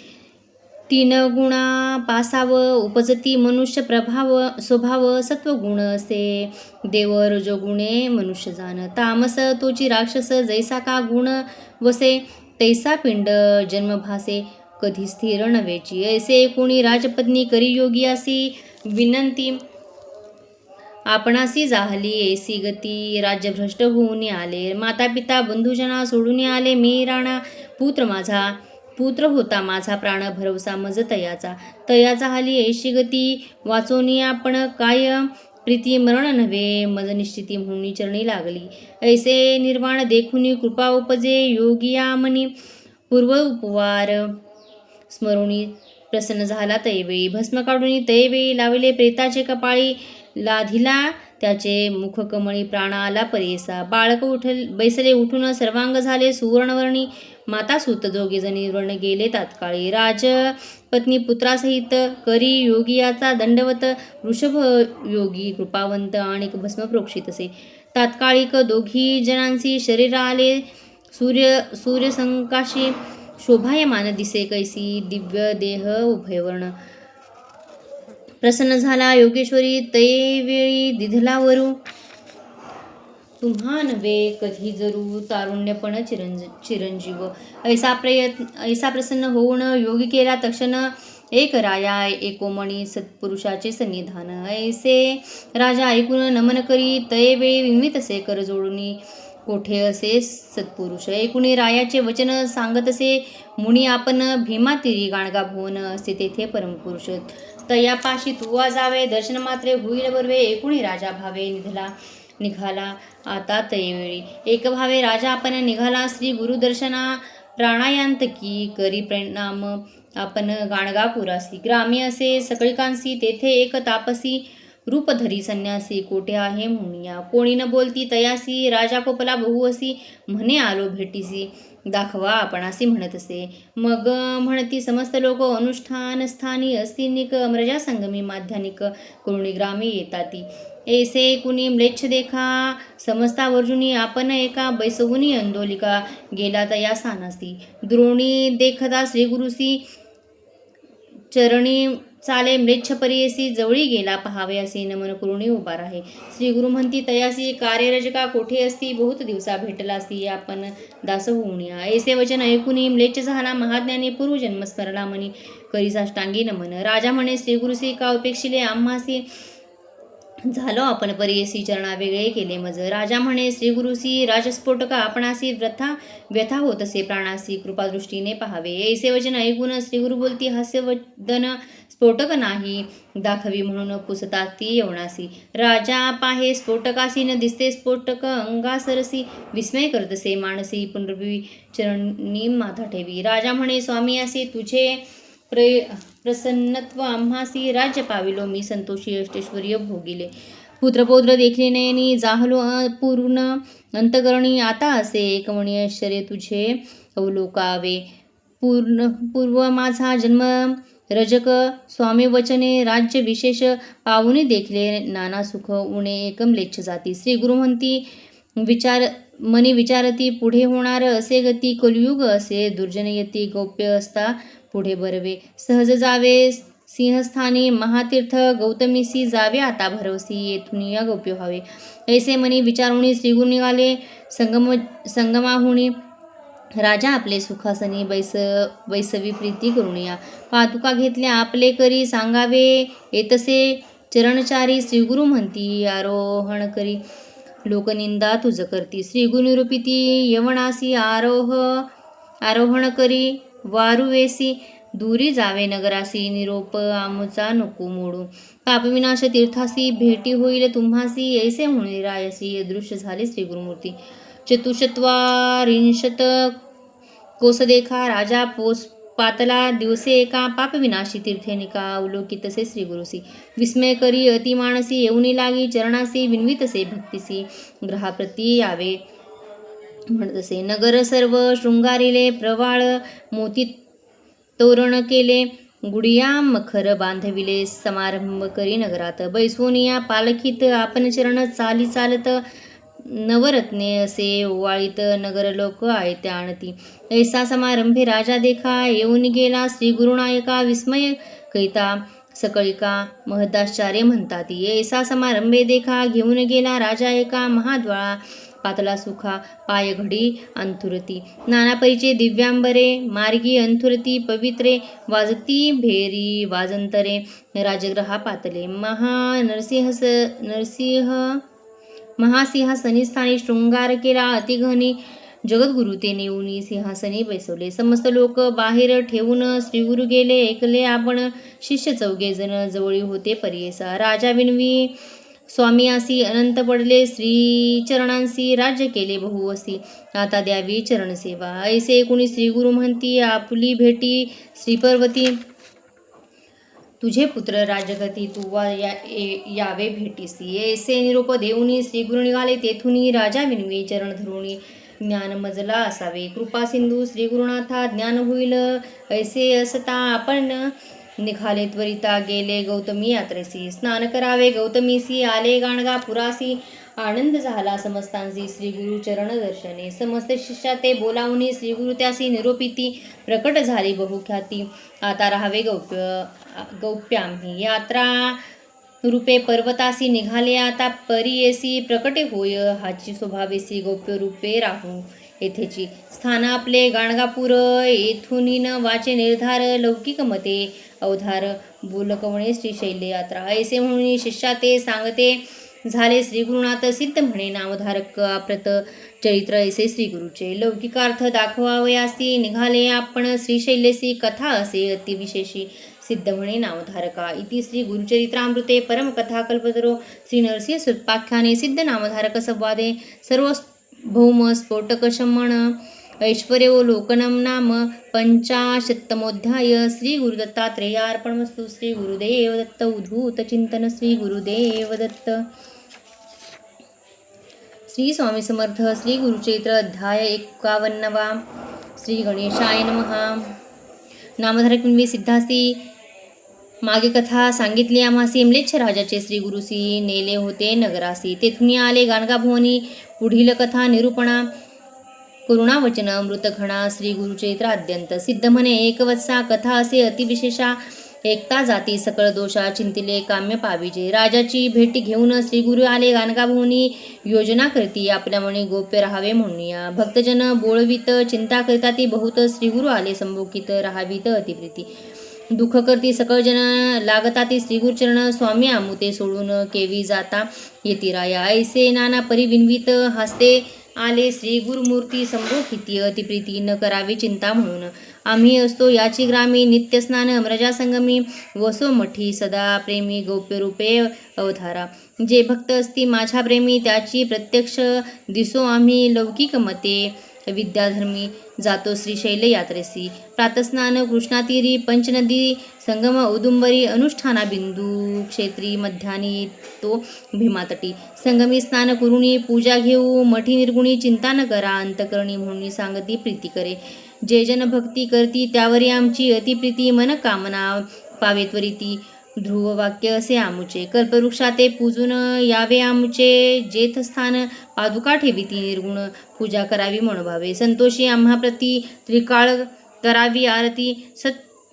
तीन गुणा पासाव उपजती मनुष्य प्रभाव स्वभाव सत्वगुण असे देव रजोगुणे मनुष्य जाण तामस तोची राक्षस जैसा का गुण वसे तैसा पिंड जन्मभासे कधी स्थिर नव्हेची ऐसे कोणी राजपत्नी करी योगी असी विनंती आपणासी जाहली ऐसी गती राज्यभ्रष्ट होऊन आले माता पिता बंधुजना सोडून आले मी राणा पुत्र होता माझा प्राण भरवसा मज तयाचा हाली ऐशी गती वाचोनी आपण काय प्रीती मरण नव्हे मज निश्चिती म्हणून चरणी लागली ऐसे निर्वाण देखुनी कृपा उपजे योगिया मनी पूर्व उपवार स्मरुणी प्रसन्न झाला तैवेळी भस्म काढून तैवेळी लावले प्रेताचे कपाळी लाधिला त्याचे मुख कमळी प्राण आला परेसा बाळक बैसले उठून सर्वांग झाले सुवर्णवर्णी माता सूत जोगे जणी वर्ण गेले तात्काळी राजपत्नी पुत्रासहित करी योगियाचा दंडवत वृषभ योगी कृपावंत आणि भस्म प्रोक्षित असे तात्कालिक दोघी जणांची शरीर आले सूर्यसंकाशी शोभायमान दिसे कैसी दिव्य देह उभयवर्ण प्रसन्न झाला योगेश्वरी तैवेळी दिधलावरू तुम्हा नव्हे कधी जरू तारुण्यपण चिरंजीव ऐसा प्रसन्न होऊन योगी केला तक्षण एक राया एकोमणी सत्पुरुषाचे सन्निधान ऐसे राजा ऐकून नमन करी तैवेळी विमित असे कर जोडून कोठे असे सत्पुरुष ऐकुणी रायाचे वचन सांगत असे मुनी आपण भीमा तिरी गाणगा भुवन असे तेथे परमपुरुष तयापाशी तुवा जावे दर्शन मात्रे होईल बर्वे एकूणी राजा भावे निघाला आता तैवेळी एक भावे राजा आपण निघाला श्री गुरुदर्शना प्राणायांतकी करी प्रणाम आपण गाणगापुरासी ग्रामी असे सकळिकांसी तेथे एक तापसी रूपधरी संन्यासी कोठे आहे म्हणूया कोणी न बोलती तयासी राजा कोपला बहु असी म्हणे आलो भेटीसी दाखवा आपणासी म्हणत असे मग म्हणती समस्त लोक अनुष्ठान स्थानी अस्तिनिक अमरजा संगमी माध्यानिक कुरुणी ग्रामी येताती ऐसे कुणी म्लेच्छ देखा समजता वर्जुनी आपण एका बैसवुनी अंदोलिका गेला तया सानासी द्रोणी देखता श्रीगुरुसी चरणी चाले म्लेच्छ परियसी जवळी गेला पहावे असे नमन करुणी उभा राहे श्री गुरु म्हणती तयासी कार्यरजका कोठे असती बहुत दिवसा भेटला असती आपण दास होऊनिया ऐसे वचन ऐकुनी म्लेच्छ झाला महाज्ञानी पूर्वजन्म स्मरला मनी करी साष्टांगी नमन राजा म्हणे श्री गुरुसी का उपेक्षिले आम्हासी झालो आपण परियसी चरणा वेगळे केले मज राजा म्हणे श्री गुरुसी राजस्फोटका आपणासी व्यथा होत असे प्राणासी कृपादृष्टीने पहावे ऐसे वचन ऐकून श्री गुरु बोलती हास्यवदन स्फोटक नाही दाखवी म्हणून पुसतात ती यवनासी राजा पाहे स्फोटकासी न दिसते स्फोटक अंगासरसी विस्मय करतसे मानसी पुनर्वी चरणी माथा ठेवी राजा म्हणे स्वामी असे तुझे प्रसन्नत्व आम्हासी राज्य पाविलो मी संतोषी अष्टेश्वर्य भोगिले पुत्रपौत्र देखले नयनी जाहलो पूर्ण अंतकरणी आता असे एकमणी ऐश्वर्य तुझे अवलोकावे पूर्व माझा जन्म रजक स्वामी वचने राज्य विशेष पाहुणे देखले नाना सुख उणे एकमलेच्छ जाती श्री गुरु म्हणती मनी विचारती पुढे होणार असे गती कलियुग असे दुर्जनयती गौप्य असता पुढे बरवे सहज जावे सिंहस्थानी महातीर्थ गौतमीसी जावे आता भरवसी येथून या गौप्य व्हावे ऐसे मनी विचारुणी श्रीगुरु निघाले संगमाहुणी राजा आपले सुखासनी बैसवी प्रीती करुणिया पादुका घेतल्या आपले करी सांगावे येतसे चरणचारी श्रीगुरु म्हणती आरोहण करी लोकनिंदा तुझ करती श्रीगुरु निरूपिती यवनासी आरोहण करी वारुवेसी दूरी जावे नगरासी निरोप आमुचा नको मोडू पापविनाश तीर्थासी भेटी होईल तुम्हासी ऐसे म्हणून रायसी अदृश्य झाले श्री गुरुमूर्ती चतुश्चत्वारिंशत कोस देखा राजा पातला दिवसे एका पापविनाशी तीर्थेनिका अवलोकितसे श्रीगुरुसी विस्मय करी अतिमानसी येऊनी लागी चरणासी विन्वितसे भक्तीसी ग्रहाप्रती यावे म्हणतसे नगर सर्व शृंगारिले प्रवाळ मोती तोरण केले गुडिया मखर बांधविले समारंभ करी नगरात बैसवून या पालखीत आपण चरण चाली चालत नवरत्ने असे ओवाळीत नगरलोक आयत्या आणती. ऐसा समारंभे राजा देखा, येऊन गेला श्री गुरुनायका, विस्मय कैता सकळिका महदाश्चर्य म्हणतात. ऐसा समारंभे देखा, घेऊन गेला राजा एका, महाद्वाळा पातला सुखा पाय घडी अंथुरती. नाना परीचे दिव्यांबरे मार्गी अंथुरती पवित्रे, वाजती भेरी वाजंतरे राजग्रहा पातले. महासिंहासनी स्थानी शृंगार केला अतिघनी, जगद्गुरु ते नेऊनी सिंहासनी बैसवले. समस्त लोक बाहेर ठेवून श्रीगुरु गेले ऐकले आपण, शिष्य 4 जण जवळी होते परियेसा. राजा विनवी स्वामियासी अनंत पडले, श्रीचरणांसी राज्य केले बहुवसी, आता द्यावी चरणसेवा. ऐसे कुणी श्रीगुरु म्हणती, आपुली भेटी श्रीपर्वती, तुझे पुत्र राजगती, तू यावे भेटीसी. ऐसे निरोप देऊनी श्रीगुरु निघाले तेथुनी, राजा विनवी चरण धरुणी, ज्ञान मजला असावे कृपा सिंधू श्रीगुरुनाथा, ज्ञान होईल ऐसे असता आपण. निघाले त्वरिता गेले गौतमी यात्रेसी, स्नान करावे गौतमीसी, आले गाणगा पुरासी, आनंद झाला समस्तांसी श्रीगुरु चरण दर्शने. समस्त शिष्या ते बोलावूनी श्रीगुरु त्यासी निरोपिती, प्रकट झाली बहुख्याती, आता राहावे गौप्याम्ही. यात्रा रूपे पर्वतासी निघाले आता परियेसी, प्रकटे होय हाची स्वभावेसी, गौप्य रूपे राहू येथेची. स्थान आपले गाणगापूर, येथुनी न वाचे निर्धार, लौकिक मते अवधार, बोलकवणे श्रीशैल्य यात्रा. ऐसे म्हणून शिष्या ते सांगते, झाले श्रीगुरुनाथ सिद्ध म्हणे नामधारक अप्रत चरित्र ऐसे श्रीगुरुचे. लौकिकार्थ दाखवावयासी निघाले आपण, श्रीशैल्यसी कथा असे अतिविशेषी, सिद्ध म्हणे नामधारका. इति श्री गुरुचरित्रामृते परमकथा कल्पतरो श्री नरसिंह सुपाख्याने सिद्ध नामधारक संवादे सार्वभौम स्फोटक शमन ऐश्वर्योलोकनम नाम 85मोऽध्याय. श्री गुरुदत्तात्रेयार्पणमस्तु. श्री गुरुदेव दत्त. उद्धूत चिंतन. श्री गुरुदेव दत्त. श्री स्वामी समर्थ. श्री गुरुचरित्र अध्याय 51वा. श्री गणेशाय नमः. नामधारक विनवी सिद्धासी मागे कथा सांगितली आम्हासी. म्लेच्छ राजाचे श्री गुरुसी नेले होते नगरासी, तेथून आले गाणगाभुवनी. पुढील कथा निरूपणा करुणावचन अमृतघणा. श्री गुरुचरित्र आद्यंत. सिद्ध म्हणे एकवत्सा कथा असे अतिविशेषा, एकता जाती सकळ दोषा, चिंतिले काम्य पाविजे. राजाची भेटी घेऊन श्रीगुरु आले गाणगाभुवनी, योजना करती आपल्या मनी गोप्य राहावे म्हणूया. भक्तजन बोळवीत चिंता करिता ती बहुत, श्रीगुरु आले संभोकित राहावीत अतिप्रीती. दुःख करती सकळ जन लागता ती श्रीगुरुचरण, स्वामी आमुते सोडून केवी जाता येती राया. ऐसे नाना परी विनवीत हास्ते आले श्री गुरुमूर्ती संभोखिती, अतिप्रीती न करावी चिंता म्हणून. आम्ही असतो याची ग्रामी, नित्य स्नान अमरजा संगमी, वसो मठी सदा प्रेमी, गौप्य रूपे अवधारा. जे भक्त असती माझ्या प्रेमी, त्याची प्रत्यक्ष दिसो आम्ही. लौकिक मते विद्याधर्मी जातो श्रीशैल्य यात्रेसी. प्रातस्नान कृष्णातीरी, पंचनदी संगम औदुंबरी, अनुष्ठाना बिंदू क्षेत्री, मध्यानी तो भीमातटी. संगमी स्नान करुणी पूजा घेऊ, मठी निर्गुणी चिंता न करा, अंतकरणी म्हणून सांगती प्रीती करे. जे जन भक्ती करती त्यावरी आमची अतिप्रीती, मन कामना पावे त्वरिती. ध्रुव वाक्य असे आमुचे, कल्पवृक्षा ते पूजून यावे आमुचे. जेथस्थान पादुका ठेविती निर्गुण, पूजा करावी मनोभावे. संतोषी आम्हा प्रती त्रिकाळ करावी आरती,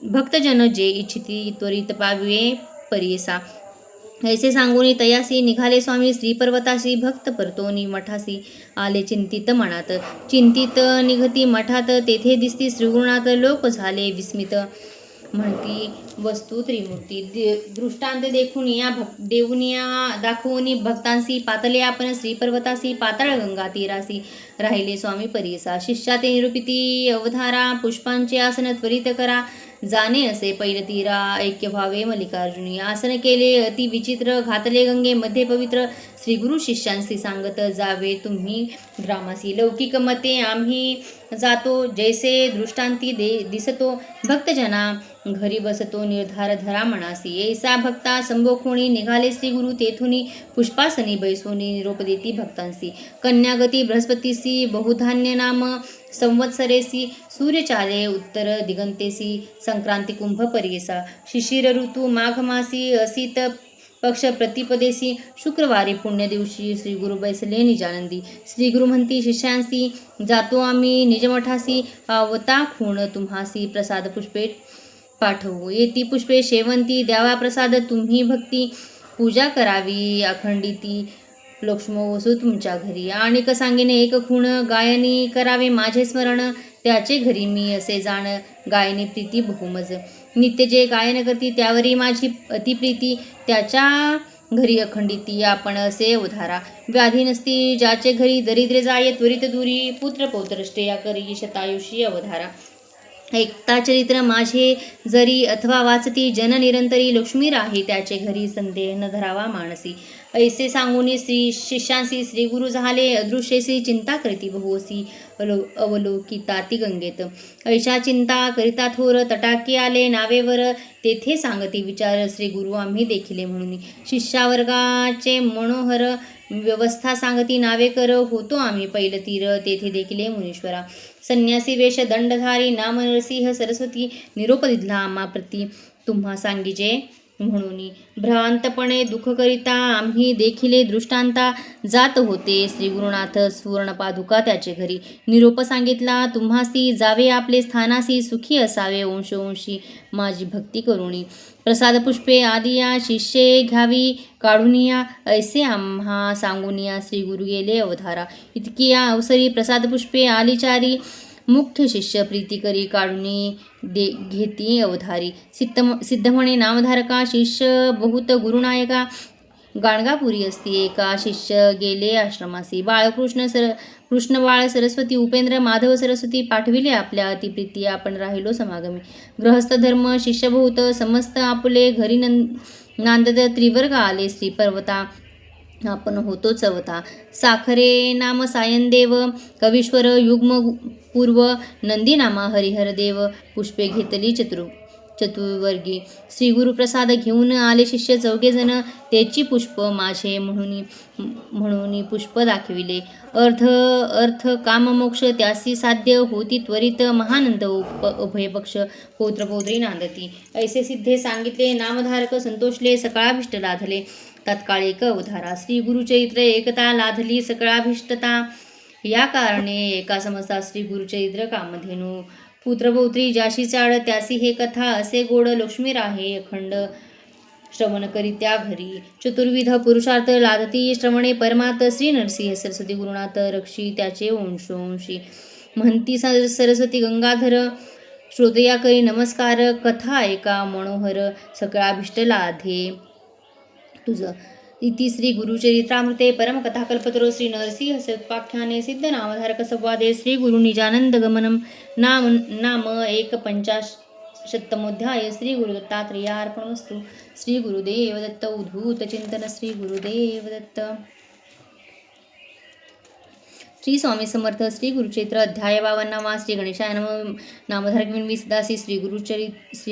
भक्तजन जे इच्छिती त्वरित पाविये परियेसा. ऐसे सांगूनी तयासी निघाले स्वामी श्रीपर्वतासी. भक्त परतोनी मठासी आले चिंतित मनात. चिंतित निघती मठात, तेथे दिसती श्रीगुरुनाथ. लोक झाले विस्मित, म्हणती वस्तू त्रिमूर्ती. दृष्टांत देऊन दाखवून भक्तांसी, पातले आपण श्रीपर्वतासी. पाताळ गंगा तीरासी राहिले स्वामी परियेसा. शिष्या ते निरूपिती अवधारा, पुष्पांचे आसन त्वरित करा. जाणे असे पैल तीरा, ऐक्य व्हावे मल्लिकार्जुनी. आसन केले अति विचित्र, घातले गंगे मध्ये पवित्र. श्री गुरु शिष्यांशी सांगत जावे तुम्ही ग्रामासी. लौकिक मते आम्ही जातो, जैसे दृष्टांती दिसतो. भक्तजना घरी बसतो, निर्धार धरा मनासी. ऐसा भक्ता संभोखोणी निघाले श्री गुरु तेथुनी. पुष्पासनी बैसोनी निरोप देती भक्तांसी. कन्यागती बृहस्पतीसी, बहुधान्य नाम संवत्सरेसी. सूर्य चाले उत्तर दिगंतेसी, संक्रांती कुंभ परियेसा. शिशिर ऋतू माघ मासी, असित पक्ष प्रतिपदेसी शुक्रवारी पुण्य दिवशी श्री गुरु बैसले निजानंदी. श्री गुरु म्हणती शिष्यांसी, जातो आम्ही निजमठासी, पावता खूण तुम्हासी प्रसाद पुष्पे पाठवू. येती पुष्पे शेवंती, द्यावा प्रसाद तुम्ही भक्ती, पूजा करावी अखंडिती, लक्ष्मो वसू तुमच्या घरी. आणि सांगेने एक खूण, गायनी करावे माझे स्मरण, त्याचे घरी मी असे जाण, गायनी प्रीती बहुमज. नित्य जे गायन करती त्यावरी माझी अतिप्रीती, त्याच्या घरी अखंडिती आपण असे उधारा. व्याधी नसती ज्याचे घरी, दरिद्र जाय त्वरित दूरी, पुत्र पौत्र श्रेया करी शतायुषी अवधारा. ऐकता चरित्र माझे जरी अथवा वाचती, जन निरंतरी लक्ष्मी राही त्याचे घरी, संदेह न धरावा मानसी. ऐसे सांगूनी शिष्यांसी श्री गुरु झाले अदृश्यसी, चिंता करीती बहुसी अवलोकिताती गंगेत. ऐशा चिंता करिता थोर, तटाके आले नावेवर, तेथे सांगती विचार श्री गुरु आम्ही देखिले म्हणून. शिष्यावर्गाचे मनोहर व्यवस्था सांगती नावेकर, होतो आम्ही पैल तीर, तेथे देखिले मुनीश्वरा. संन्यासी वेश दंडधारी, नाम नरसिंह सरस्वती, निरोप दिधला आम्हा प्रती, तुम्हा सांगिजे म्हणून. भ्रांतपणे दुःख करिता आम्ही देखिले दृष्टांता, जात होते श्री गुरुनाथ सुवर्णपादुका त्याचे घरी. निरोप सांगितला तुम्हासी, जावे आपले स्थानासी, सुखी असावे वंशवंशी माझी भक्ती करुणी. प्रसाद पुष्पे आदिया शिष्ये घ्यावी काढूनिया, ऐसे आम्हा सांगूनिया श्री गुरु गेले अवधारा. इतकिया अवसरी प्रसाद पुष्पे आलिचारी, मुख्य शिष्य प्रीती करी काढूनी घेती अवधारी. सिद्ध म्हणे नामधारका, शिष्य बहुत गुरुनायका, गाणगापुरी असती एका, शिष्य गेले आश्रमासी. कृष्ण बाळ सरस्वती, उपेंद्र माधव सरस्वती, पाठविले आपल्या अतिप्रीती, आपण राहिलो समागमी. गृहस्थ धर्म शिष्य बहुत, समस्त आपुले घरी नांदत, त्रिवर्ग आले श्री पर्वता, आपण होतो चवता. साखरे नाम सायनदेव, कवीश्वर युग्म पूर्व, नंदीनामा हरिहर देव, पुष्पे घेतली चतुर्वर्गी. श्री गुरुप्रसाद घेऊन आले शिष्य चौघेजण, त्याची पुष्प माझे म्हणून पुष्प दाखविले. अर्थ काम मोक्ष त्यासी साध्य, होती त्वरित महानंद उभयपक्ष, पौत्र पौत्री नांदती. ऐसे सिद्धे सांगितले नामधारक, संतोषले सकळाभिष्ट लाधले, तत्काळ एक अवधारा. श्री गुरुचरित्र एकता लाधली सकळाभिष्टता, या कारणे एका समजता श्री गुरुचरित्र कामधेनू. पुत्रपौत्री ज्याशी चाड, त्यासी हे कथा असे गोड, लक्ष्मी राहे अखंड श्रवण करी त्या घरी. चतुर्विध पुरुषार्थ लादती श्रवणे परमात, श्री नरसिंह सरस्वती गुरुनाथ रक्षी त्याचे वंशोंशी. म्हणती सरस्वती गंगाधर, श्रोतया करी नमस्कार, कथा ऐका मनोहर, सकळाभिष्ट लाधे तुझ. इति श्री गुरुचरित्रामृते परमकथाकल्पतरो श्री नरसिंह सत्पाख्याने सिद्ध नामधारक संवादे श्री गुरु निजानंद गमनम नाम 150तमोध्याय. श्री गुरुदत्तात्रेयार्पणमस्तु. श्री गुरुदेव दत्त. उद्धूत चिंतन. श्री गुरुदेव दत्त. श्री स्वामी समर्थ. श्री गुरुचरित्र अध्याय 52. श्री गणेशाय नमः. नामधारक विनवी सदासी. श्री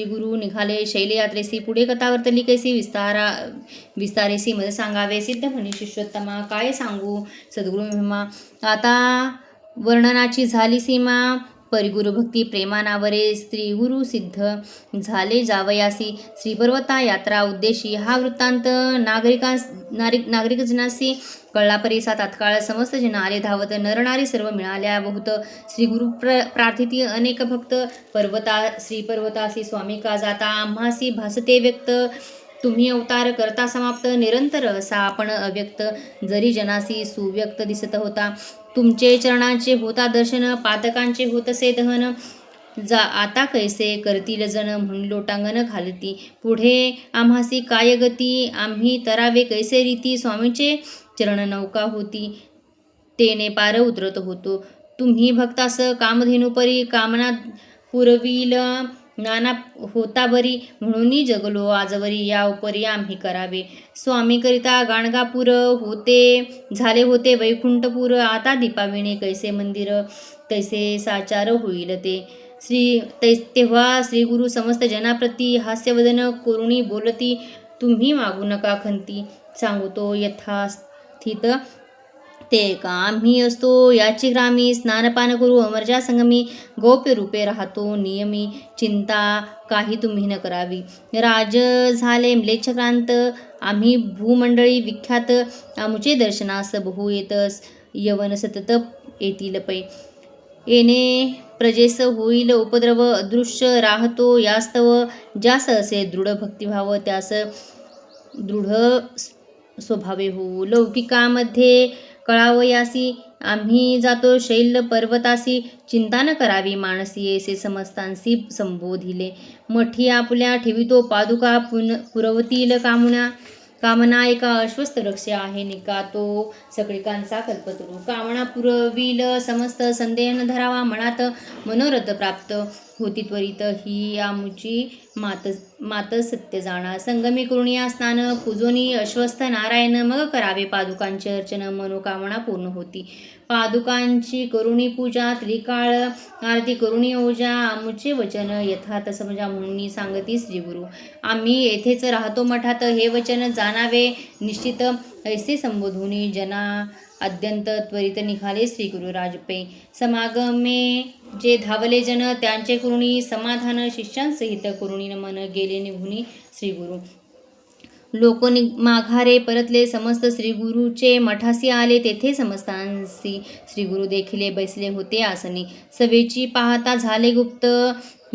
गुरु निघाले शैलयात्रेसी, पुढे कथा वर्तली कैसी विस्तारेसी मध्ये सांगावे. सिद्ध म्हणे शिष्योत्तमा, काय सांगू सद्गुरु महिमा, आता वर्णनाची झाली सीमा. परिगुरुभक्ती प्रेमानावरे स्त्री गुरु सिद्ध झाले जावयासी. श्रीपर्वता यात्रा उद्देशी हा वृत्तांत नागरिक जनासी कळला परीसा. तात्काळ समस्त जन आले धावत, नरनारी सर्व मिळाल्या बहुत. श्री गुरु प्रार्थिती अनेक भक्त, श्री पर्वतासी स्वामी का जाता, आम्हासी भासते व्यक्त. तुम्ही अवतार करता समाप्त, निरंतर असा आपण अव्यक्त. जरी जनासी सुव्यक्त दिसत होता, तुमचे चरणांचे होता दर्शन, पातकांचे होतसे दहन. आता कैसे करतील जण, म्हणून लोटांगण घालती. पुढे आम्हासी काय गती, आम्ही तरावे कैसे रीती. स्वामींचे चरण नौका होती, तेने पार उतरत होतो. तुम्ही भक्तास कामधेनुपरी, कामना पुरविल नाना होता बरी. म्हणून जगलो आजवरी, या उपरी आम्ही करावे. स्वामी करिता गाणगापूर झाले होते वैकुंठपूर. आता दीपाविणे कैसे मंदिर, तैसे साचार होईल ते. तेव्हा श्री गुरु समस्त जनाप्रती हास्यवदन करुणी बोलती. तुम्ही मागू नका खंती, सांगतो यथास्थित ते का आम्ही असतो याची ग्रामी स्नानपान करू अमरजा संगमी गौप्य रूपे राहतो नियमी चिंता काही तुम्ही न करावी. राज झाले म्लेच्छक्रांत आम्ही भूमंडळी विख्यात आमुचे दर्शनास बहु येतस यवन सतत येतील पै येणे प्रजेस होईल उपद्रव अदृश्य राहतो यास्तव ज्यास असे दृढ भक्तिभाव त्यास दृढ स्वभावे होऊ. लौकिकामध्ये कळावयासी आम्ही जातो शैल पर्वतासी चिंता न करावी मानसी ऐसे समस्तांसी संबोधिले. मठी आपुल्या ठेवितो पादुका पुरवतील कामना एका अश्वस्थ वृक्ष आहे निका तो सगळिकांचा कल्पतरू. कामना पुरविल समस्त संदेह न धरावा मनात मनोरथ प्राप्त होती त्वरित ही आमुची मात सत्य जाणा. संगमी करुणिया स्नान पूजोनी अश्वस्थ नारायण मग करावे पादुकांचे अर्चन मनोकामना पूर्ण होती. पादुकांची करुणी पूजा त्रिकाळ आरती करुणी ओजा आमुचे वचन यथार्थ समजा म्हणून सांगती श्रीगुरु. आम्ही येथेच राहतो मठात हे वचन जाणावे निश्चित ऐसे संबोधुनी जना अत्यंत त्वरित निघाले श्रीगुरु राजपै. समागमे जे धावले जन त्यांचे करुणी समाधान शिष्यांसहित करुणी नमन गेले निघुनी श्रीगुरु. लोक माघारे परतले समस्त श्रीगुरुचे मठासी आले तेथे समस्तांसी श्रीगुरु देखिले बैसले होते आसनी. सवेची पाहता झाले गुप्त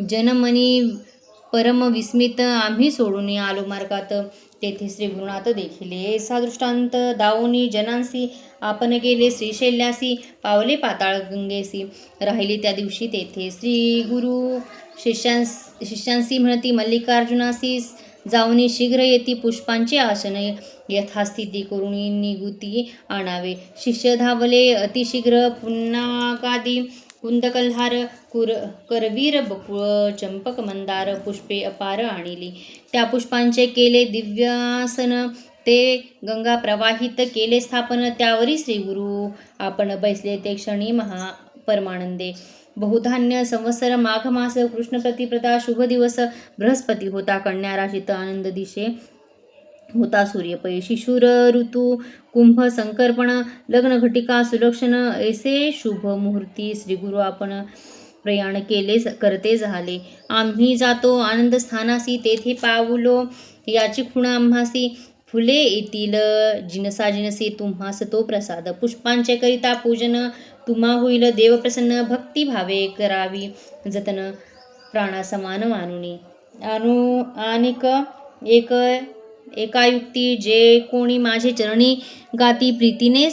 जनमनी परम विस्मित आम्ही सोडून आलो मार्गात तेथे श्रीगुरुनाथ देखिले. ऐसा दृष्टांत दावोनी जनांसी आपण गेले श्रीशैल्यासी पावले पाताळ गंगेसी राहिले त्या दिवशी तेथे. श्रीगुरु शिष्यांसी म्हणती मल्लिकार्जुनासी जाऊनी शीघ्र येती पुष्पांचे आसन यथास्थिती करुणी निगुती आणावे. शिष्य धावले अतिशीघ्र पुन्नाकादी कुंदकल्हार करवीर बकुळ चंपक मंदार पुष्पे अपार आणिली. त्या पुष्पांचे केले दिव्यासन ते गंगा प्रवाहित केले स्थापन त्यावरी श्रीगुरु आपण बैसले ते क्षणी परमानंदे. बहुधान्य संवत्सर माघ मास कृष्ण प्रतिप्रदा शुभ दिवस बृहस्पती होता. कन्या राशीत आनंद दिशे होता सूर्यपै. शिशुर ऋतू कुंभ संकर्पण लग्न घटिका सुलक्षण ऐसे शुभ मुहूर्ती श्रीगुरु आपण प्रयाण केले करते झाले. आम्ही जातो आनंद स्थानासी तेथे पाऊलो याची खुण आम्हासी फुले येतील जिनसा जिनसी तुम्हास तो प्रसाद. पुष्पांचे करिता पूजन तुम्हा होईल देव प्रसन्न भक्ती भावे करावी जतन प्राणासमान मानुनी. आणिक एकायुक्ती जे कोणी माझे चरणी गाती प्रीतीने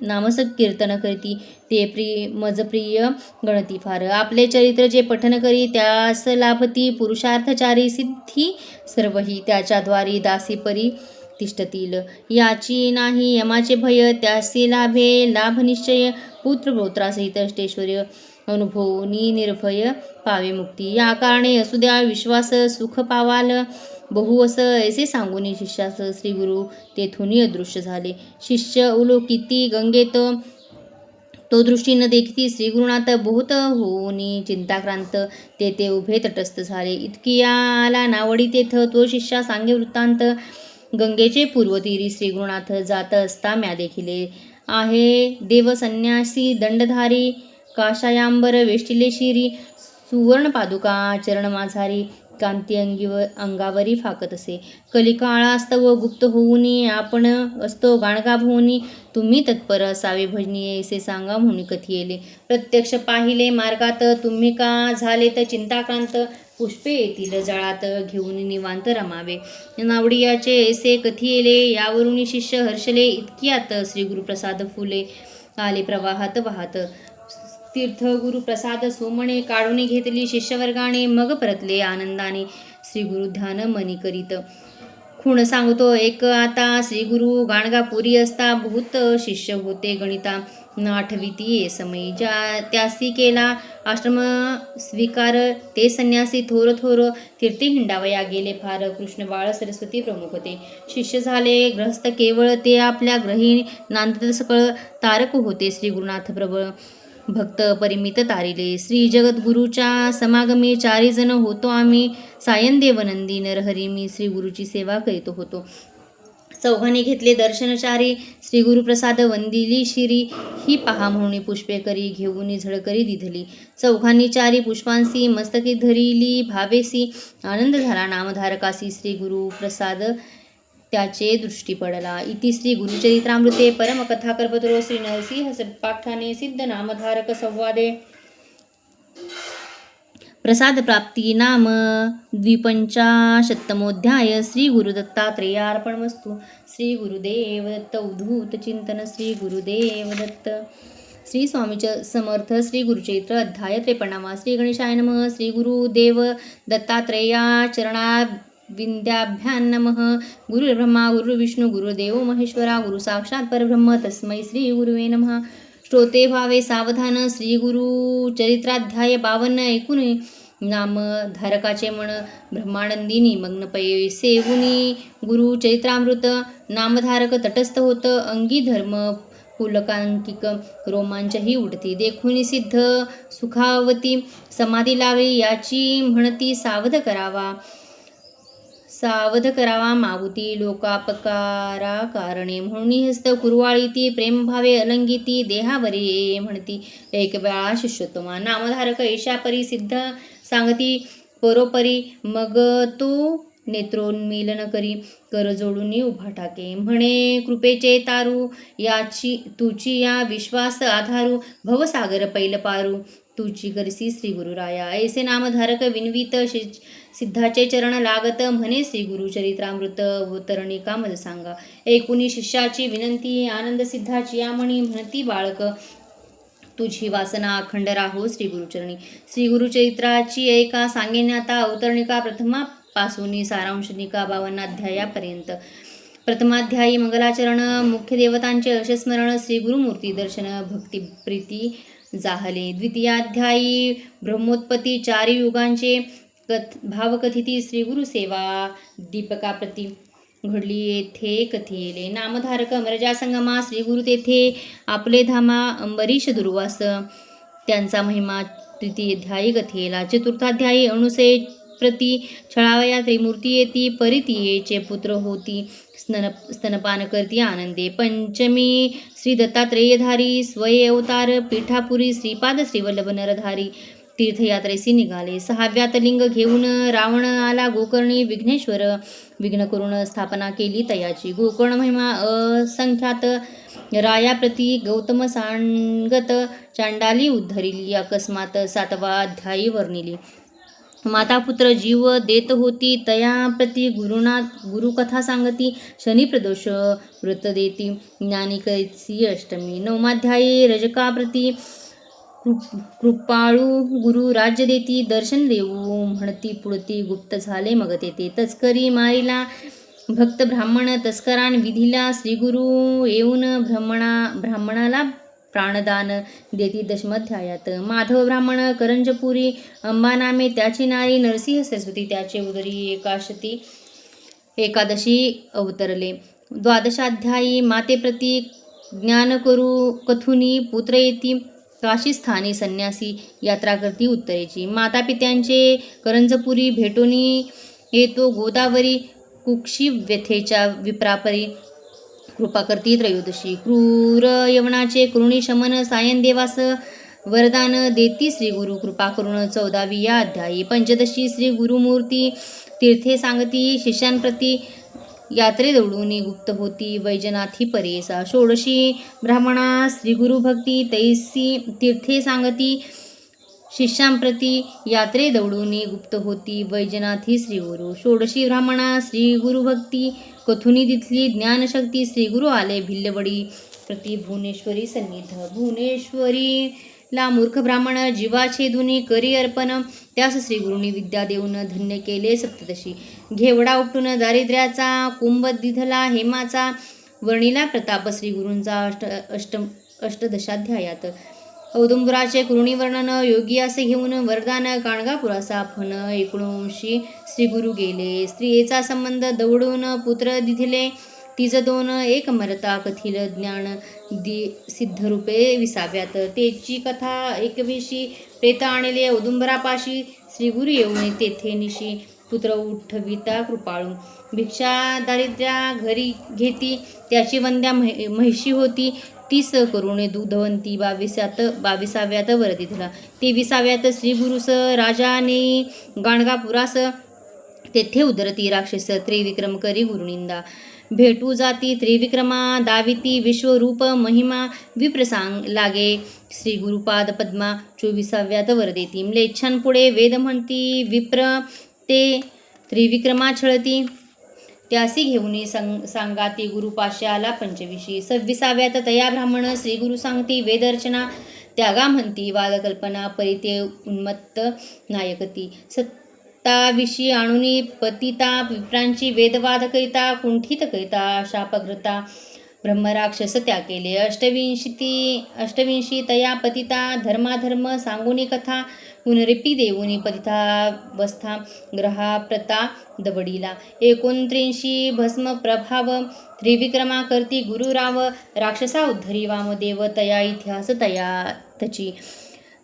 नामसंकीर्तन करती ते मज प्रिय गणती फार. आपले चरित्र जे पठन करी त्यास लाभती पुरुषार्थचारी सिद्धी सर्वही त्याच्याद्वारी दासी परी तिष्ठतील. याची नाही यमाचे भय त्यासी लाभे लाभ निश्चय पुत्र पौत्रासहित अष्टैश्वर्य अनुभवनी निर्भय पावे मुक्ती. या कारणे असुद्या विश्वास सुख पावाल बहु असं ऐसे सांगून शिष्यास श्रीगुरु तेथून अदृश्य झाले. शिष्य उलोकिती गंगेत तो दृष्टी न देखती श्रीगुरुनाथ बहुत होऊनी चिंताक्रांत ते उभे तटस्थ झाले. इतकी आला नावडी तेथ तो शिष्या सांगे वृत्तांत गंगेचे पूर्वतीरी श्रीगुरुनाथ जात असता म्या देखिले. आहे देव संन्यासी दंडधारी काशायांबर वेष्टिले शिरी सुवर्ण पादुका चरण माझारी कांती अंगावरी फाकत असे. कलिकाळास्तव गुप्त होऊनी आपण असतो गाणगा भोवनी तुम्ही तत्पर असावे भजनी ऐसे सांगा म्हणून कथियेले. प्रत्यक्ष पाहिले मार्गात तुम्ही का झालेत चिंताक्रांत पुष्पे येतील जळात घेऊन निवांत रमावे. नावडियाचे ऐसे कथियेले यावरून शिष्य हर्षले इतक्यात श्रीगुरु प्रसाद फुले आले प्रवाहात वाहत. तीर्थगुरु प्रसाद सोमणे काढून घेतली शिष्यवर्गाने मग परतले आनंदाने श्रीगुरु ध्यान मनी करीत. खूण सांगतो एक आता श्रीगुरु गाणगापुरी असता बहुत शिष्य होते गणिता आठविती समयी. त्यासी केला आश्रम स्वीकार ते संन्यासी थोर थोर तीर्थी हिंडावया गेले फार. कृष्ण बाळ सरस्वती प्रमुख ते शिष्य झाले ग्रहस्थ केवळ ते आपल्या ग्रही नांदत सकळ तारक होते. श्रीगुरुनाथ प्रबळ भक्त परिमित तारिले. श्री जगद्गुरूच्या समागमी 4 जण होतो आम्ही. सायनदेव नंदी नरहरी मी श्रीगुरूची सेवा करीत होतो. चौघांनी घेतले दर्शनचारी, श्री गुरुप्रसाद वंदिली शिरी, ही पहा म्हणून पुष्पे करी, घेऊन झळकरी दिधली. चौघांनी चारी पुष्पांसी, मस्तकी धरिली भावेसी, आनंद झाला नामधारकासी, श्री गुरुप्रसाद त्याचे दृष्टी पडला. इति श्री गुरुचरित्रामृते परमकथा कल्पतरो श्री नरसिंह सत्पाख्याने सिद्ध नामधारक संवादे प्रसाद प्राप्ती नाम द्विपंचाशत्तमोध्याय. श्री गुरुदत्तात्रेयार्पणमस्तु. श्री गुरुदेव दत्त. उद्धूत चिंतन. श्री गुरुदेव दत्त. श्री स्वामी समर्थ. श्री गुरुचरित्र अध्याय 53. श्री गणेशाय नमः. श्री गुरुदेव दत्तात्रेया चरणाविंद्याभ्यां नमः. गुरुर्ब्रह्मा गुरुर्विष्णू गुरुदेव महेश्वरा, गुरु साक्षात परब्रह्म तस्मै श्री गुरुवे नमः. श्रोते व्हावे सावधान. श्री गुरुचरित्राध्याय 52. ऐकून नामधारकाचे मन ब्रह्मानंदिनी मग्न सेवुनी. गुरुचरित्रामृत. नामधारक तटस्थ होत, अंगी धर्म पुलकांकिक, रोमांचही उडती. देखुनी सिद्ध सुखावती समाधी लागली, याची म्हणती सावध करावा मागुती. लोकापकारा कारणे म्हणून हस्त कुरवाळीती, प्रेमभावे अलंगिती, देहावरी म्हणती एक वेळा शिष्योत्तमा. नामधारक ईशापरी सिद्ध सांगती परोपरी, मग तो नेत्रोन्मीलन करी, कर जोडून उभा टाके. म्हणे कृपेचे तारू, याची तुची या विश्वास आधारू, भवसागर पैल पारू, तुची करसी श्री गुरुराया. ऐसे नामधारक विनवित, सिद्धाचे चरण लागत, म्हणे श्री गुरुचरित्रामृत अवतरणिका मज सांगा. ऐकुनी शिष्याची विनंती, आनंद सिद्धाची या म्हणी, म्हणती बाळक तुझी वासना अखंड राहो श्री गुरुचरणी. श्री गुरुचरित्राची ऐका सांगेन आता अवतरणिका प्रथमापासून सारांशनिका 52 अध्यायापर्यंत. प्रथमाध्यायी मंगलाचरण, मुख्य देवतांचे अशस्मरण, श्री गुरुमूर्ती दर्शन, भक्तिप्रीती जाहले. द्वितीयाध्यायी ब्रह्मोत्पत्ती, 4 युगांचे भावकथिती, श्री गुरुसेवा दीपकाप्रती घडली येथे कथिले. नामधारक अमरजा संगमा, श्री गुरु तेथे आपले धामा, अंबरीश दुर्वास त्यांचा महिमा तृतीयाध्यायी कथेला. चतुर्थाध्यायी अणुसे प्रती, छळावया त्रिमूर्ती येती, परितीयेचे पुत्र होती, स्तनपान करती आनंदे. पंचमी श्री दत्तात्रेयधारी, स्वये अवतार, पीठापुरी श्रीपाद श्रीवल्लभ नरधारी, तीर्थयात्रेसी निघाले. 6व्यात लिंग घेऊन रावण आला गोकर्णी, विघ्नेश्वर विघ्न करून स्थापना केली तयाची. गोकर्ण महिमा असंख्यात, रायाप्रती गौतम सांगत, चांडाली उद्धरिली अकस्मात. 7वा अध्यायी वर्णिली. माता पुत्र जीव देत होती, तयाप्रती गुरुकथा सांगती, शनिप्रदोष व्रत देती, ज्ञानिकैसी अष्टमी. 9माध्यायी रजकाप्रती, कृपाळू गुरु राज्य देती, दर्शन देऊ म्हणती पुढती, गुप्त झाले मग तेथे. तस्करी मारिला भक्त ब्राह्मण, तस्करान विधिला, श्रीगुरु येऊन ब्राह्मणाला प्राणदान देती. 10माध्यायात माधव ब्राह्मण करंजपुरी, अंबा नामे त्याची नारी, नरसिंह सरस्वती त्याचे उदरी, एकादशी अवतरले. 12शाध्यायी मातेप्रती ज्ञान कथुनी, पुत्र येती, काशीस्थानी संन्यासी, यात्रा करती उत्तरेची. माता पित्यांचे करंजपुरी भेटोनी येतो, गोदावरी कुक्षी व्यथेच्या विप्रापरी, कृपा करती त्रयोदशी. क्रूर यवनाचे कृणी शमन, सायन देवास वरदान देती श्री गुरु, कृपा करून 14व्या अध्यायी. पंचदशी श्री गुरुमूर्ती तीर्थे सांगती, शिष्यांप्रती यात्रे दौडून गुप्त होती, वैजनाथी परेसा. 16शी ब्राह्मणा श्री गुरुभक्ती, तैसी तीर्थे सांगती, शिष्यांप्रती यात्रे दौडून गुप्त होती, वैजनाथी श्री गुरु. 16शी ब्राह्मणा श्री गुरुभक्ती, कथुनी दिथली ज्ञानशक्ती, श्री गुरु आले भिल्लवडी प्रति, भुवनेश्वरी सन्निध. भुवनेश्वरीला मूर्ख ब्राह्मण जीवाचे दुनी करी अर्पण, त्यास श्री गुरुनी विद्या देऊन धन्य केले. 17शी घेवडा उपटून दारिद्र्याचा कुंभ दिधला हेमाचा, वर्णिला प्रताप श्री गुरूंचा. अष्टदशाध्यायात औदुंबराचे कृणी वर्णन, योगी असे घेऊन वरदान, काणगापुराचा फन. 19शी श्री गुरु गेले, स्त्रियेचा संबंध दौडून पुत्र दिथिले, तिज 2 एक मरता कथिल, ज्ञान सिद्धरूपे 20व्यात. तेची कथा 21शी प्रेत आणले औदुंबरापाशी, श्री गुरु येऊन तेथे निशी, पुत्र उठविता कृपाळू. भिक्षा दारिद्र्या घरी घेती, त्याची वंद्या म्हैशी होती. 30 करुणे दुधवंती, 22व्यात वरती दिला. 23व्यात श्री गुरुस राजाने गाणगापुरास, तेथे उदरती राक्षस त्रिविक्रम करी गुरुनिंदा. भेटू जाती त्रिविक्रमा, दाविती विश्वरूप महिमा. विप्रसांग लागे श्री गुरुपाद पद्मा, 24व्यात वर देती. म्लेच्छांपुढे वेद म्हणती, विप्र ते त्रिविक्रमा छळती. त्यासी घेऊनी सांगाती, गुरुपाशी आला 25. 26व्यात तया ब्राह्मण, श्री गुरु सांगती वेदर्चना. त्यागा म्हणती वादकल्पना, परिते उन्मत्त नायकती. 27 आणुनी पतिता, विप्रांची वेदवाद करिता. कुंठित करिता शापग्रता, ब्रह्मराक्षस त्या केले. 28 तया पतिता, धर्माधर्म सांगुनी कथा. पुनरिपी देऊनी पतितावस्था, ग्रहा प्रता दवडीला. 29 भस्म प्रभाव, त्रिविक्रमा करती गुरुराव. राक्षसा उद्धरी वामदेव, तया इतिहास तया तची.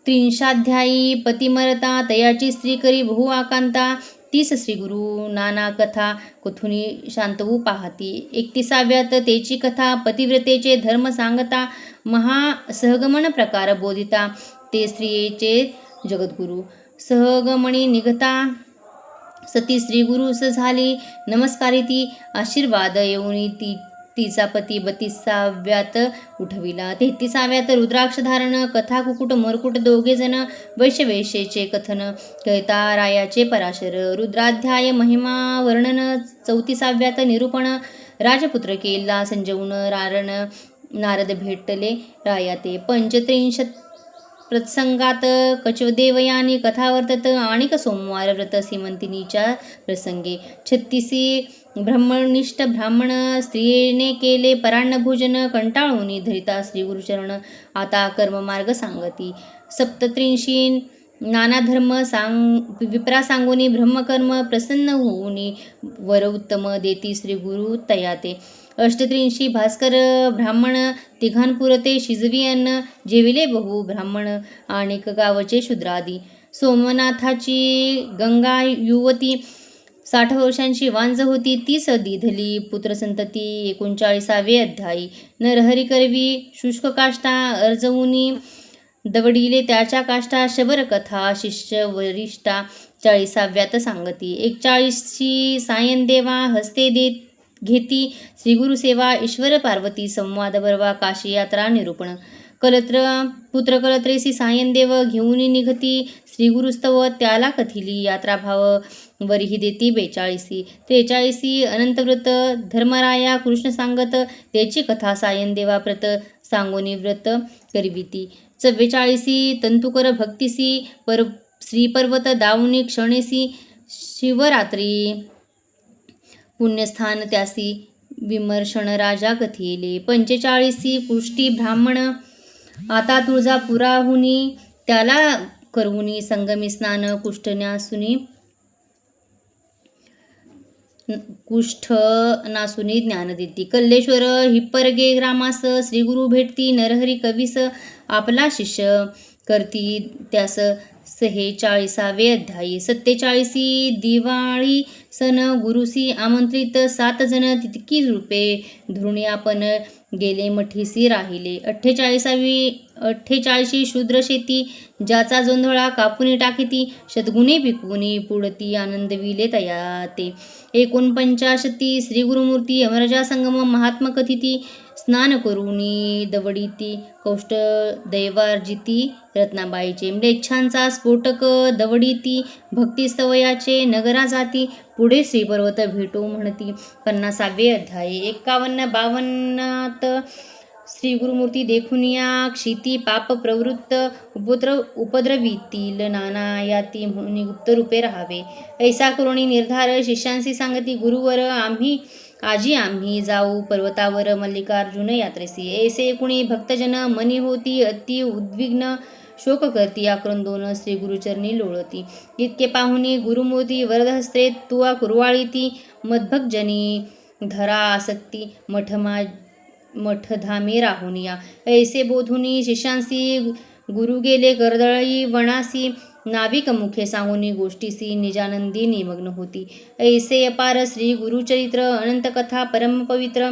30 पतिमरता, तयाची स्त्री करी बहु आकांता. 30 श्री गुरु नाना कथा, कथुनी शांतवू पाहती. 31व्यात तेची कथा, पतिव्रतेचे धर्म सांगता. महासहगमन प्रकार बोधिता, ते स्त्रियेचे जगद्गुरु. सहगमणी निघता सती श्री गुरुस झाली नमस्कारिती. आशीर्वाद येऊनी तिचा पती 32व्यात उठविला. 33व्यात रुद्राक्ष धारण, कथा कुकुट मरकुट दोघे जण. वैश्यवेशेचे कथन, करिता रायाचे पराशर. रुद्राध्याय महिमा वर्णन. 34व्यात निरूपण, राजपुत्र केला संजीवन रारण. नारद भेटले राया ते. 35 प्रसंगात कचदेवयानी कथा वर्तत. आणिक सोमवार व्रत सीमंतिनीच्या प्रसंगे. 36 ब्रह्मनिष्ठ ब्राह्मण, स्त्रियेने केले पराण्नभोजन. कंटाळूनी धरिता श्री गुरुचरण, आता कर्ममार्ग सांगती. 37 नाना धर्म विप्रा सांगुनी ब्रह्मकर्म. प्रसन्न होऊनी वर उत्तम देती श्री गुरु तयाते. 38 भास्कर ब्राह्मण, तिघांपुरते शिजवी अन्न. जेविले बहु ब्राह्मण, आणिक गावचे शूद्रादी. सोमनाथाची गंगा युवती, 60 वर्षांची वांज होती. 30 दिधली पुत्रसंतती. 39वे अध्यायी. नरहरी करवी शुष्क काष्टा, अर्जवुनी दवडिले त्याच्या काष्टा. शबर कथा शिष्य वरिष्ठा, 40व्यात सांगती. 41 सायनदेवा, हस्ते देत घेती श्री गुरुसेवा. ईश्वर पार्वती संवाद बरवा, काशी यात्रा निरूपण. कलत्र पुत्र कलत्रेसी सायनदेव, घेऊन निघती श्री गुरुस्तव. त्याला कथिली यात्राभाव, वरीही देती 42. 43 अनंतव्रत, धर्मराया कृष्ण सांगत. त्याची कथा सायनदेवा प्रत, सांगोनी व्रत करविती. 44 तंतुकर भक्तिसी, श्रीपर्वत दावुनी क्षणेसी. शिवरात्री पुण्यस्थान त्यासी, विमर्शन राजा कथिले. 45 पुष्टी ब्राह्मण, आता तुळजापुराहुनी. त्याला करवुनी संगमी स्नान. कुष्ठ नासुनी ज्ञान देती. कल्लेश्वर हिप्परगे ग्रामास, श्री गुरु भेटती. नरहरी कवीस, आपला शिष्य करती त्यास. 46वे अध्यायी. 47 दिवाळी सण, गुरुसी आमंत्रित 7 जण. तितकी रूपे धरुणी आपण, गेले मठीसी राहिले. 48 शूद्र शेती, ज्याचा जोंधळा कापुनी टाकीती. शतगुणे पिकवुनी पुढती, आनंदविले तया ते. 49 श्री गुरुमूर्ती, अमरजा संगम महात्म कथिती. स्नान करुनी दवडीती, कौष्ट दैवार्जिती रत्नाबाईचे. म्लेच्छांचा स्फोटक दवडीती, भक्तिस्तवयाचे नगरा जाती. पुढे श्रीपर्वत भेटू म्हणती. 50वे अध्याय. 51-52 श्री गुरुमूर्ती देखुनिया क्षिती. पाप प्रवृत्त उपद्रवीतील नाना याती, म्हणून गुप्त रूपे राहावे. ऐसा करुणी निर्धार शिष्यांशी सांगती. गुरुवर आम्ही जाऊ पर्वतावर मल्लिकार्जुन यात्रेसी. ऐसे कुणी भक्तजन मनी होती अति उद्विग्न. शोक करती आक्रंदोन, श्री गुरुचरणी लोळती. इतके पाहुनी गुरुमूर्ती वरदहस्ते तुवा कुरवाळीती. मदभक्तजनी धरा आसक्ती, मठधामे राहुनिया. ऐसे बोधुनी शिष्यांसी गुरु गेले कर्दळी वनासी. नाविक मुखे सांगुनी गोष्टीसी निजानंदी निमग्न होती. ऐसे अपार श्री गुरुचरित्र अनंत कथा परम पवित्र,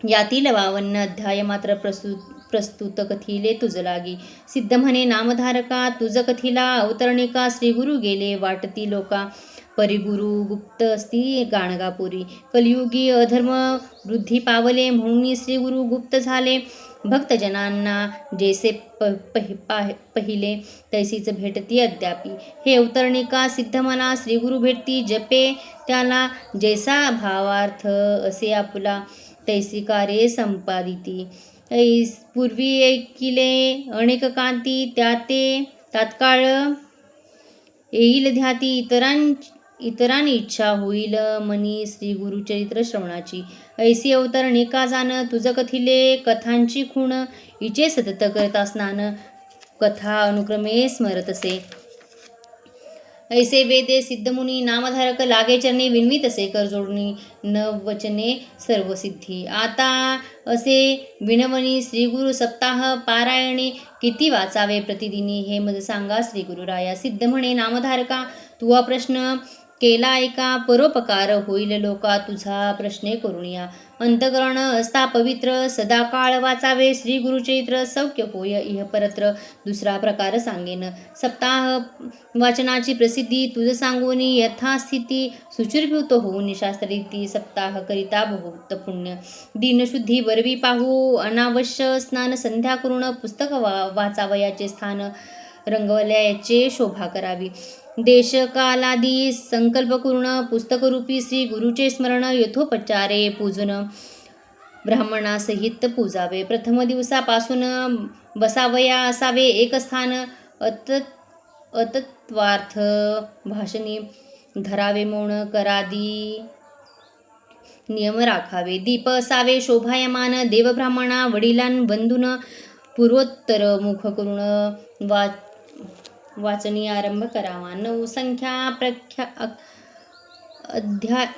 यातील 52 अध्याय मात्र प्रस्तुत कथिले तुझ लागी. सिद्ध म्हणे नामधारका तुझ कथिला अवतरणिका. श्री गुरु गेले वाटती लोका, परिगुरु गुप्त असती गाणगापुरी. कलियुगी अधर्म वृद्धी पावले, म्हणून श्री गुरु गुप्त झाले. भक्तजनांना जैसे पहिले तैसीच भेटती अद्यापी. हे अवतरणिका सिद्ध मला श्रीगुरु भेटती, जपे त्याला जैसा भावार्थ असे आपुला, तैसी कार्ये संपादिती. पूर्वी ऐकिले अनेक कांती, त्या ते तात्काळ येईल ध्याती. इतरांनी इच्छा होईल मनी श्री गुरुचरित्र श्रवणाची. ऐसी अवतरणिका जाण तुझ कथिले कथांची खूण, इचे सतत करता स्नान कथा अनुक्रमे स्मरतसे. ऐसे वेदे सिद्धमुनी नामधारक, लागे चरणी विनवीत असे कर जोडणी, न वचने सर्व सिद्धी. आता असे विनवणी श्रीगुरु सप्ताह पारायणे, किती वाचावे प्रतिदिनी हे मज सांगा श्री गुरुराया. सिद्ध म्हणे नामधारका तू हा प्रश्न केला ऐका, परोपकार होईल लोका तुझा प्रश्ने करुणिया. अंतकरण असता पवित्र, सदाकाळ वाचावे श्री गुरुचरित्र, सौख्य होय इह परत्र. दुसरा प्रकार सांगेन सप्ताह वाचनाची प्रसिद्धी, तुझ सांगोनी यथास्थिती. सुचिरभूत होऊन शास्त्ररीती, सप्ताह करिता बहुत पुण्य. दिनशुद्धी बरवी पाहू, अनावश्य स्नान संध्या करून. पुस्तक वाचावयाचे स्थान रंगवल्याचे शोभा करावी. देशकालादी संकल्प करून, पुस्तकरूपी श्री गुरुचे स्मरण यथोपचारे पूजन ब्राह्मणासहित पूजावे. प्रथम दिवसापासून बसावया असावे एक स्थान, अतत्वार्थ भाषणी धरावे, मौन करादी नियम राखावे. दीप असावे शोभायमान, देव ब्राह्मणा वडिलां बंधून पूर्वोत्तर मुख करून वाचनी आरंभ करावा.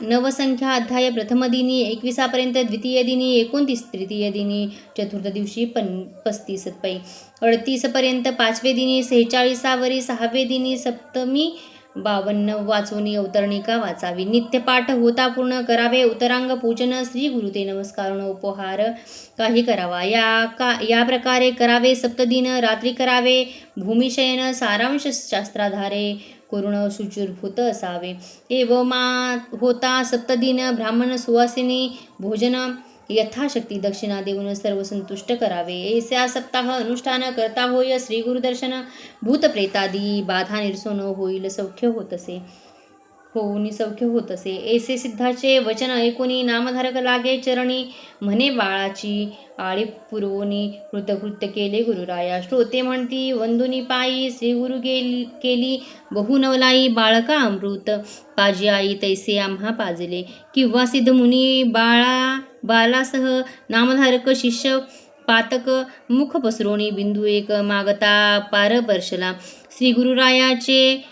नवसंख्या अध्याय प्रथम दिनी 21 पर्यंत, द्वितीय दिनी 29, तृतीय दिनी चतुर्थ दिवशी 35 पै, 38 पर्यंत, पाचवे दिनी 46 वरी, 6वे दिनी सप्तमी 52 वाचोनी अवतरणिका वाचावी. नित्यपाठ होता पूर्ण करावे. उत्तरांग पूजन श्री गुरुते नमस्कारून उपहार काही करावा. या प्रकारे करावे. सप्तदिन रात्री करावे. भूमिशयन सारांश शास्त्राधारे करुण शुचिर्भूत असावे. एवमा होता सप्तदिन ब्राह्मण सुवासिनी भोजन यथाशक्ती दक्षिणा देऊन सर्व संतुष्ट करावे. ऐसा सप्ताह अनुष्ठान करता होय श्री गुरुदर्शन, भूतप्रेतादी बाधा निरसन होईल सौख्य होत असे. ऐसे सिद्धाचे वचन ऐकोनी नामधारक लागे चरणी, म्हणे बाळाची आळी पुरवणी कृतकृत्य केले गुरुराया. श्रोते म्हणती वंदुनी पायी, श्री गुरु केली बहु नवलाई. बाळका अमृत पाजी आई, तैसे आम्हा पाजले. किंवा सिद्ध मुनी बालासह नामधारक शिष्य पातक, मुख पसरोणी बिंदू एक मागता पार परशला. श्री गुरुरायाचे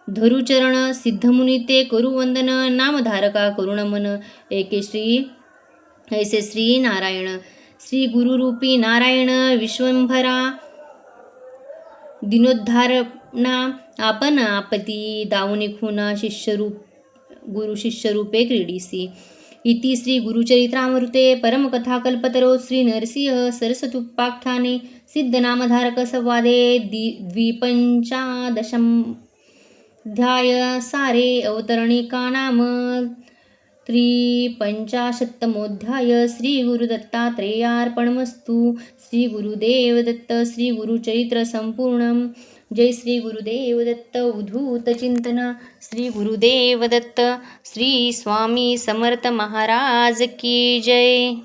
धरुचरण, सिद्धमुनी ते करू वंदन. नामधारका करुण मन, ऐसे श्री नारायण. श्री गुरुरूपी नारायण विश्वंभरा, दिनोद्धारणा आपण आपती दावुनी खुना, गुरु शिष्यरूपे क्रीडिसी. इति श्री गुरुचरित्रामृते परमकथा कल्पतरो श्री नरसिंह सरस्वत्युपाख्याने सिद्धनामधारक संवादे 25 सारे. अवतरणिका नाम 53 श्री गुरुदत्तात्रेयार्पणमस्तु. श्री गुरुदेव दत्त. श्री गुरुचरित्र संपूर्णम. जय श्री गुरुदेव दत्त. उद्धूत चिंतन. श्री गुरुदेव दत्त. श्री स्वामी समर्थ महाराज की जय.